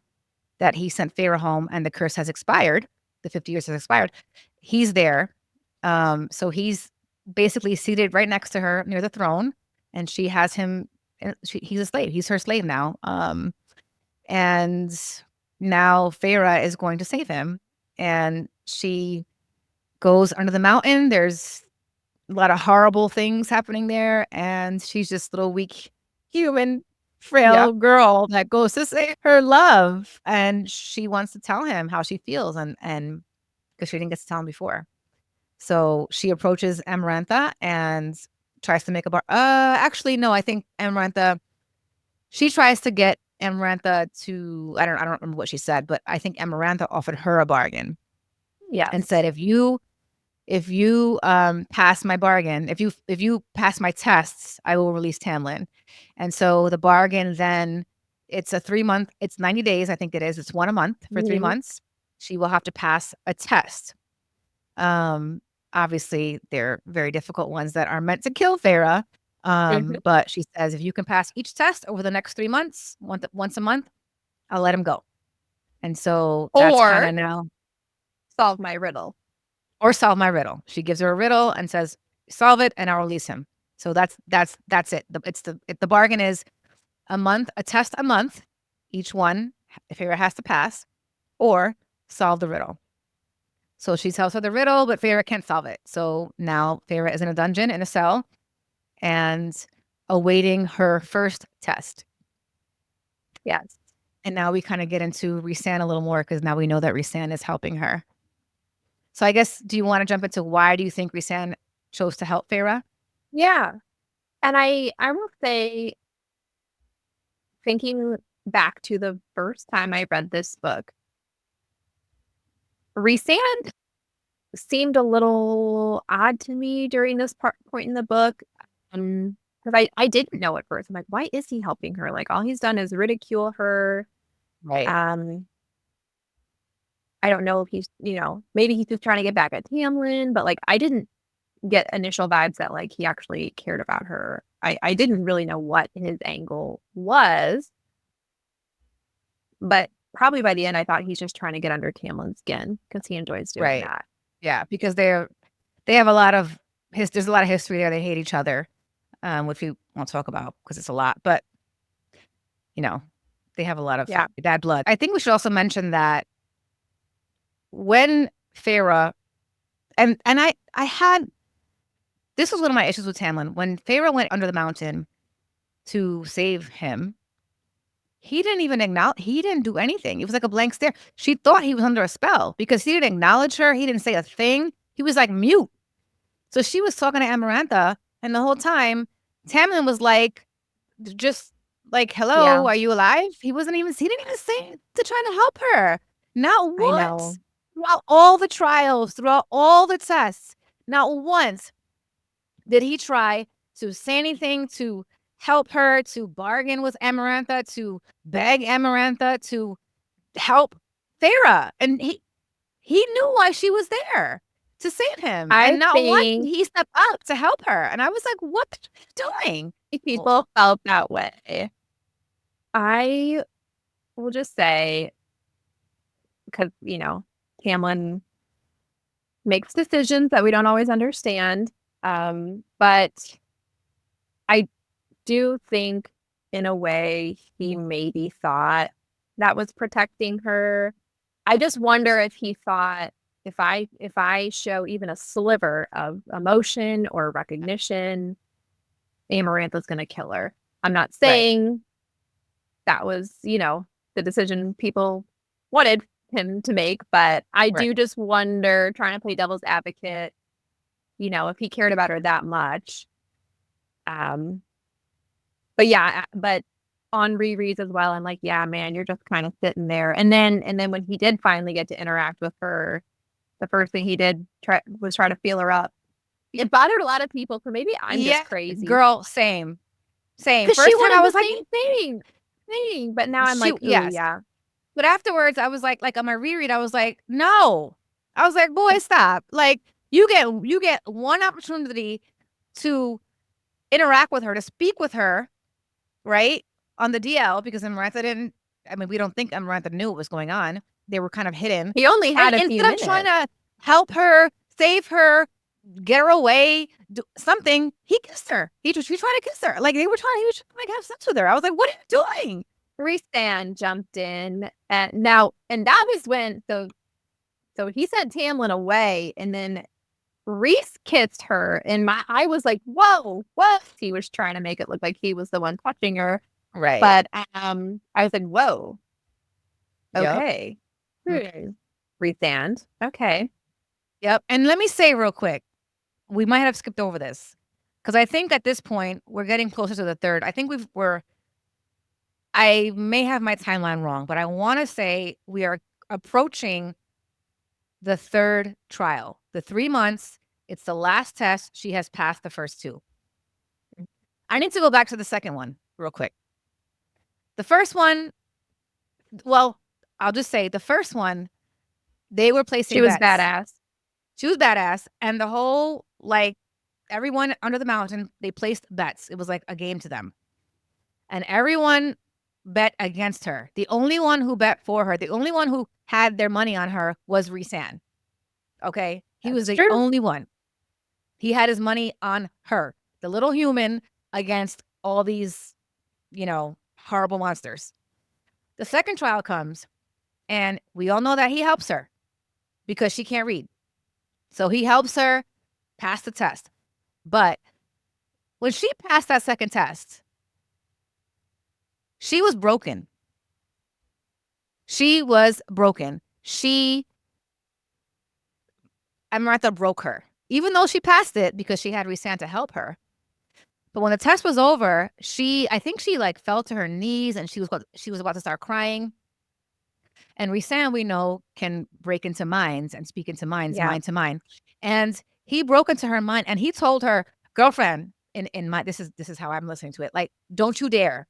A: that he sent Feyre home and the curse has expired, the 50 years has expired, he's there. So he's basically seated right next to her near the throne, and she has him, he's a slave. He's her slave now. And now Feyre is going to save him, and she goes under the mountain. There's a lot of horrible things happening there, and she's just a little weak, human, frail girl that goes to save her love, and she wants to tell him how she feels, and because she didn't get to tell him before. So she approaches Amarantha and tries to make a actually, no, I think she tries to get Amarantha to, I don't remember what she said, but I think Amarantha offered her a bargain. Yeah. And said, if you pass my bargain, if you pass my tests, I will release Tamlin. And so the bargain then, it's 90 days, I think it is. It's one a month for 3 months. She will have to pass a test. Obviously, they're very difficult ones that are meant to kill Feyre. But she says, if you can pass each test over the next 3 months, once a month, I'll let him go. And so that's kind of now
B: solve my riddle.
A: Or solve my riddle. She gives her a riddle and says, solve it and I'll release him. So that's it. The bargain is a test a month, each one, if Feyre has to pass, or solve the riddle. So she tells her the riddle, but Feyre can't solve it. So now Feyre is in a dungeon, in a cell, and awaiting her first test. Yes. And now we kind of get into Rhysand a little more, because now we know that Rhysand is helping her. So I guess, do you want to jump into why do you think Rhysand chose to help Feyre?
B: Yeah. And I will say, thinking back to the first time I read this book, Rhysand seemed a little odd to me during this point in the book. Because I didn't know at first. I'm like, why is he helping her? Like, all he's done is ridicule her.
A: Right.
B: I don't know if he's, maybe he's just trying to get back at Tamlin, but like, I didn't get initial vibes that like he actually cared about her. I didn't really know what his angle was, but probably by the end, I thought he's just trying to get under Tamlin's skin because he enjoys doing that.
A: Yeah, because they have a lot of there's a lot of history there. They hate each other, which we won't talk about because it's a lot. But they have a lot of bad blood. I think we should also mention that when Feyre and I had this was one of my issues with Tamlin. When Feyre went under the mountain to save him, he didn't even acknowledge. He didn't do anything. It was like a blank stare. She thought he was under a spell because he didn't acknowledge her. He didn't say a thing. He was like mute. So she was talking to Amarantha, and the whole time Tamlin was like, just like, "Hello, are you alive?" He didn't even say to try to help her. Not once. Throughout all the trials, throughout all the tests, not once did he try to say anything to help her, to bargain with Amarantha, to beg Amarantha to help Feyre. And he knew why she was there, to save him. And not once did he step up to help her. And I was like, what are you doing?
B: People felt that way. I will just say, because, Tamlin makes decisions that we don't always understand. But I do think in a way he maybe thought that was protecting her. I just wonder if he thought if I show even a sliver of emotion or recognition, Amarantha's going to kill her. I'm not saying that was, the decision people wanted him to make, but I do just wonder, trying to play devil's advocate, if he cared about her that much. But on rereads as well, I'm like, yeah, man, you're just kind of sitting there. And then when he did finally get to interact with her, the first thing he did was try to feel her up. It bothered a lot of people, so maybe I'm just crazy.
A: Girl, same.
B: Because she wanted I was the same thing. But now I'm like, yeah.
A: But afterwards, I was like on my reread, I was like, no. I was like, boy, stop. Like, you get one opportunity to interact with her, to speak with her, right? On the DL, because Amarantha didn't, we don't think Amarantha knew what was going on. They were kind of hidden.
B: He only had a few minutes.
A: Instead of trying to help her, save her, get her away, do something, he kissed her. He was trying to kiss her. Like, he was trying to like have sex with her. I was like, what are you doing?
B: Rhysand jumped in, and that was when so he sent Tamlin away, and then Rhys kissed her, and I was like, whoa, what? He was trying to make it look like he was the one touching her,
A: right?
B: But I was like, whoa, okay, Rhysand, okay,
A: yep. And let me say real quick, we might have skipped over this because I think at this point we're getting closer to the third. I think I may have my timeline wrong, but I want to say we are approaching the third trial. The 3 months, it's the last test. She has passed the first 2. I need to go back to the second one real quick. The first one, well, I'll just say the first one, they were placing
B: She was badass.
A: She was badass. And the whole, like, everyone under the mountain, they placed bets. It was like a game to them. And everyone bet against her. The only one who bet for her, the only one who had their money on her was Rhysand. Okay? He was the only one. He had his money on her, the little human, against all these, horrible monsters. The second trial comes, and we all know that he helps her because she can't read. So he helps her pass the test. But when she passed that second test, she was broken. She was broken. Amarantha broke her, even though she passed it because she had Rhysand to help her. But when the test was over, I think she like fell to her knees and she was about to start crying. And Rhysand, we know, can break into minds and speak into minds, mind to mind. And he broke into her mind and he told her, girlfriend, in my this is how I'm listening to it. Like, don't you dare.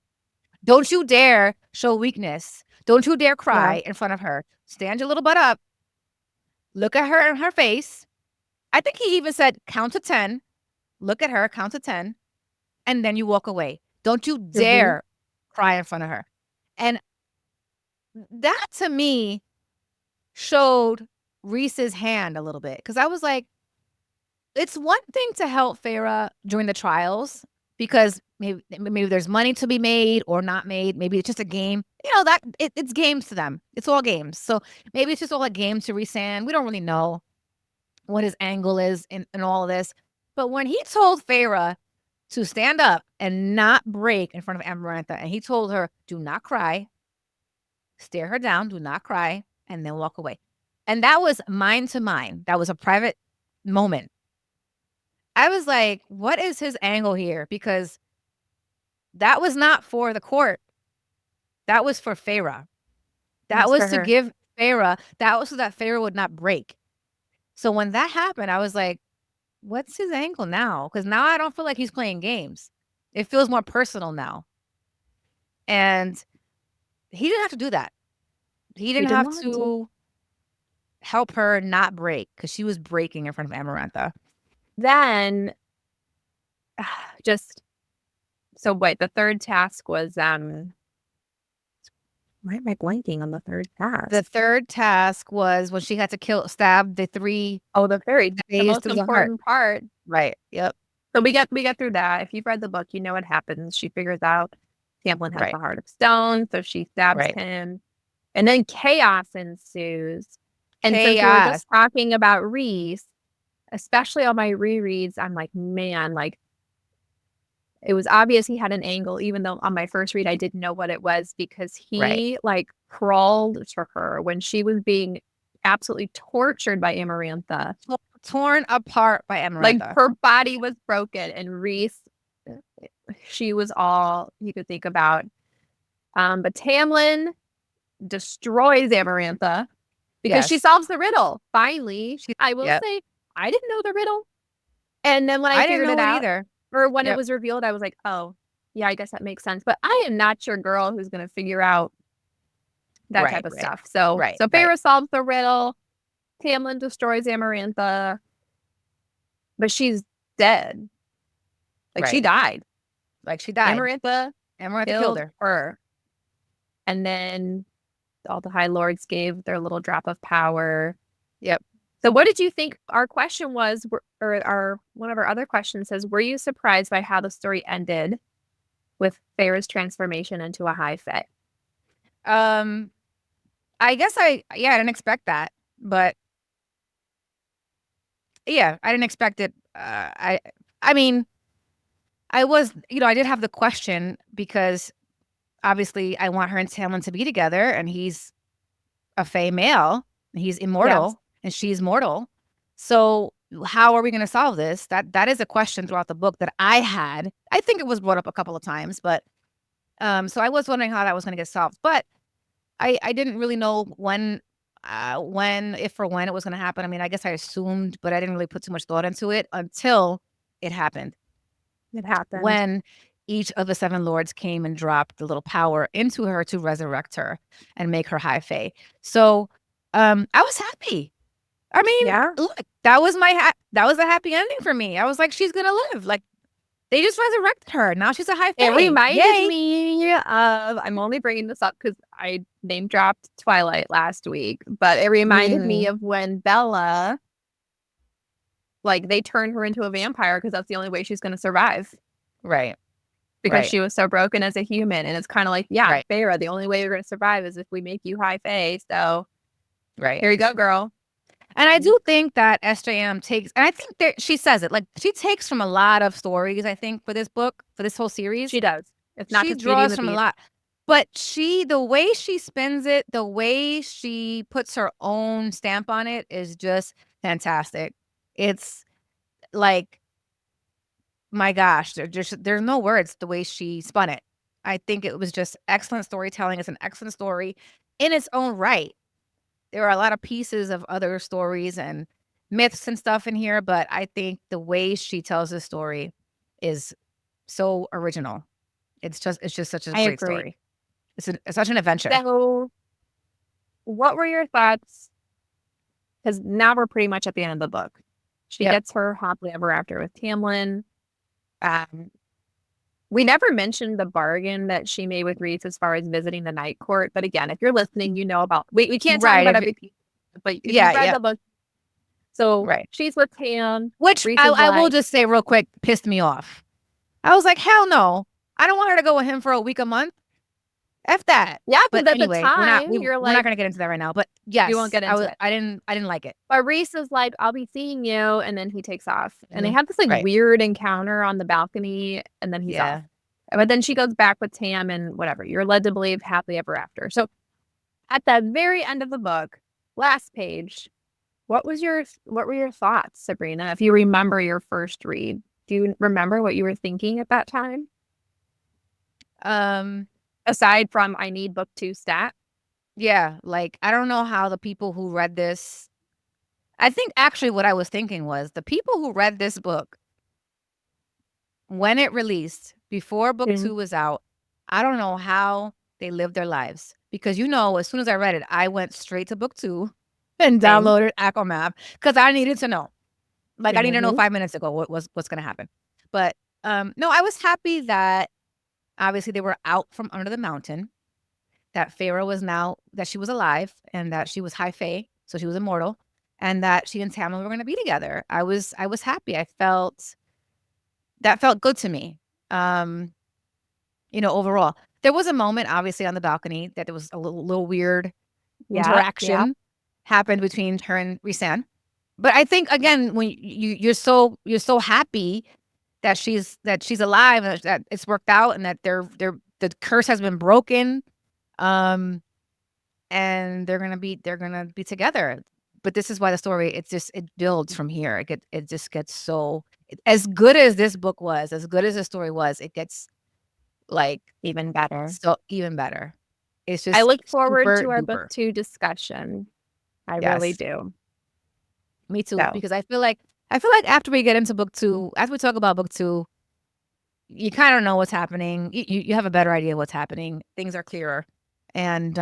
A: Don't you dare show weakness. Don't you dare cry in front of her. Stand your little butt up. Look at her in her face. I think he even said, count to 10. Look at her, count to 10. And then you walk away. Don't you dare cry in front of her. And that to me showed Rhys's hand a little bit. Because I was like, it's one thing to help Feyre during the trials because maybe there's money to be made or not made. Maybe it's just a game. You know, that it's games to them. It's all games. So maybe it's just all a game to Rhysand. We don't really know what his angle is in all of this. But when he told Feyre to stand up and not break in front of Amarantha, and he told her, do not cry, stare her down, do not cry, and then walk away. And that was mind to mind. That was a private moment. I was like, what is his angle here? Because that was not for the court. That was for Feyre. That was to give Feyre, that was so that Feyre would not break. So when that happened, I was like, what's his angle now? Because now I don't feel like he's playing games. It feels more personal now. And he didn't have to do that. He didn't have to help her not break because she was breaking in front of Amarantha.
B: Then so wait, the third task was why am I blanking on the third task?
A: The third task was when she had to stab the 3.
B: Oh, the most important part.
A: Right. Yep.
B: So we get through that. If you've read the book, you know what happens. She figures out Tamlin has the Heart of Stone, so she stabs him. And then chaos ensues. And since we were just talking about Rhys, especially on my rereads, I'm like, man, like it was obvious he had an angle, even though on my first read I didn't know what it was because he like crawled to her when she was being absolutely tortured by Amarantha.
A: Torn apart by Amarantha.
B: Like her body was broken and Rhys, she was all you could think about. But Tamlin destroys Amarantha because she solves the riddle. Finally, I will say, I didn't know the riddle. And then when I figured it out either. Or when it was revealed, I was like, oh, yeah, I guess that makes sense. But I am not your girl who's going to figure out that type of stuff. So Feyre solves the riddle. Tamlin destroys Amarantha. But she's dead. Like, she died.
A: Like, she died.
B: Amarantha killed her. And then all the High Lords gave their little drop of power.
A: Yep.
B: So what did you think? Our question was, or one of our other questions says, were you surprised by how the story ended with Feyre's transformation into a High Fae?
A: I guess I didn't expect that, but yeah, I didn't expect it. I mean, I was, I did have the question because obviously I want her and Tamlin to be together, and he's a Fae male, he's immortal. And she's mortal. So how are we going to solve this? That is a question throughout the book that I had. I think it was brought up a couple of times, but so I was wondering how that was going to get solved. But I didn't really know when it was going to happen. I mean, I guess I assumed, but I didn't really put too much thought into it until it happened.
B: It happened.
A: When each of the 7 lords came and dropped the little power into her to resurrect her and make her High Fae. So I was happy. I mean, look, that was a happy ending for me. I was like, she's gonna live. Like, they just resurrected her. Now she's a High Fae.
B: It reminded me of, I'm only bringing this up because I name dropped Twilight last week, but it reminded me of when Bella, like, they turned her into a vampire because that's the only way she's gonna survive.
A: Right.
B: Because she was so broken as a human. And it's kind of like, Feyre, the only way you're gonna survive is if we make you High Fae. So here you go, girl.
A: And I do think that SJM takes, and I think that she says it, like, she takes from a lot of stories, I think, for this book, for this whole series.
B: She does.
A: It's not, she draws from a lot. But the way she spins it, the way she puts her own stamp on it is just fantastic. It's like, my gosh, there's no words the way she spun it. I think it was just excellent storytelling. It's an excellent story. in its own right. There are a lot of pieces of other stories and myths and stuff in here, but I think the way she tells the story is so original. It's just such a
B: I
A: great
B: agree.
A: story. It's such an adventure.
B: So, what were your thoughts? Because now we're pretty much at the end of the book. She
A: Yep.
B: gets her happily ever after with Tamlin. We never mentioned the bargain that she made with Reese as far as visiting the night court. But again, if you're listening, you know about. We can't talk
A: Right.
B: about every piece, but if
A: Yeah,
B: you've read
A: yeah.
B: the book, so
A: Right.
B: she's with Tam,
A: Which
B: Reese is
A: I will
B: like,
A: just say real quick, pissed me off. I was like, hell no. I don't want her to go with him for a week, a month. F that.
B: yeah,
A: But
B: because at the
A: anyway,
B: time
A: we're
B: you're
A: not
B: like,
A: gonna get into that right now. But
B: you
A: yes,
B: won't get into it.
A: I didn't like it.
B: But Reese is like, I'll be seeing you, and then he takes off, and they have this like
A: Right.
B: weird encounter on the balcony, and then he's off. But then she goes back with Tam, and whatever. You're led to believe happily ever after. So at the very end of the book, last page, what were your thoughts, Sabrina? If you remember your first read, do you remember what you were thinking at that time? Aside from I need book 2 stat.
A: Yeah, like I don't know how the people who read this. I think actually what I was thinking was the people who read this book when it released before book 2 was out. I don't know how they lived their lives because as soon as I read it, I went straight to book 2 and downloaded ACOMAP because I needed to know. Like I needed to know 5 minutes ago what's going to happen. But no, I was happy that obviously they were out from under the mountain. That Pharaoh was now that she was alive and that she was high fae, so she was immortal, and that she and Tamlin were going to be together. I was happy. That felt good to me. Overall, there was a moment obviously on the balcony that there was a little weird interaction happened between her and Rhysand. But I think again, when you're so happy that she's alive and that it's worked out and that the curse has been broken. And they're gonna be together. But this is why the story it builds from here. It just gets so as good as this book was, as good as the story was, it gets like
B: even better.
A: So even better. It's just
B: I look forward to our
A: duper.
B: book 2 discussion. I really do.
A: Me too, because I feel like after we get into book 2, after we talk about book 2, you kind of know what's happening. You have a better idea what's happening. Things are clearer. And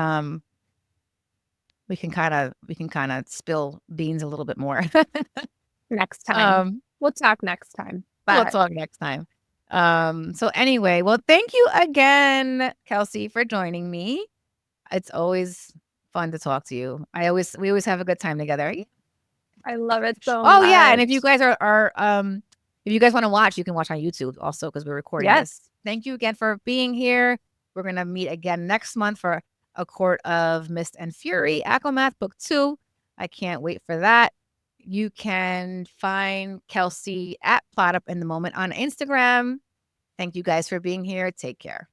A: we can kind of spill beans a little bit more
B: next time. We'll talk next time.
A: We'll talk next time. So anyway, well, thank you again, Kelsey, for joining me. It's always fun to talk to you. We always have a good time together.
B: I love it so much.
A: Oh yeah, and if you guys are if you guys want to watch, you can watch on YouTube also because we're recording this. Thank you again for being here. We're gonna meet again next month for A Court of Mist and Fury, ACOMAF book 2. I can't wait for that. You can find Kelsey at Plot Up in the Moment on Instagram. Thank you guys for being here. Take care.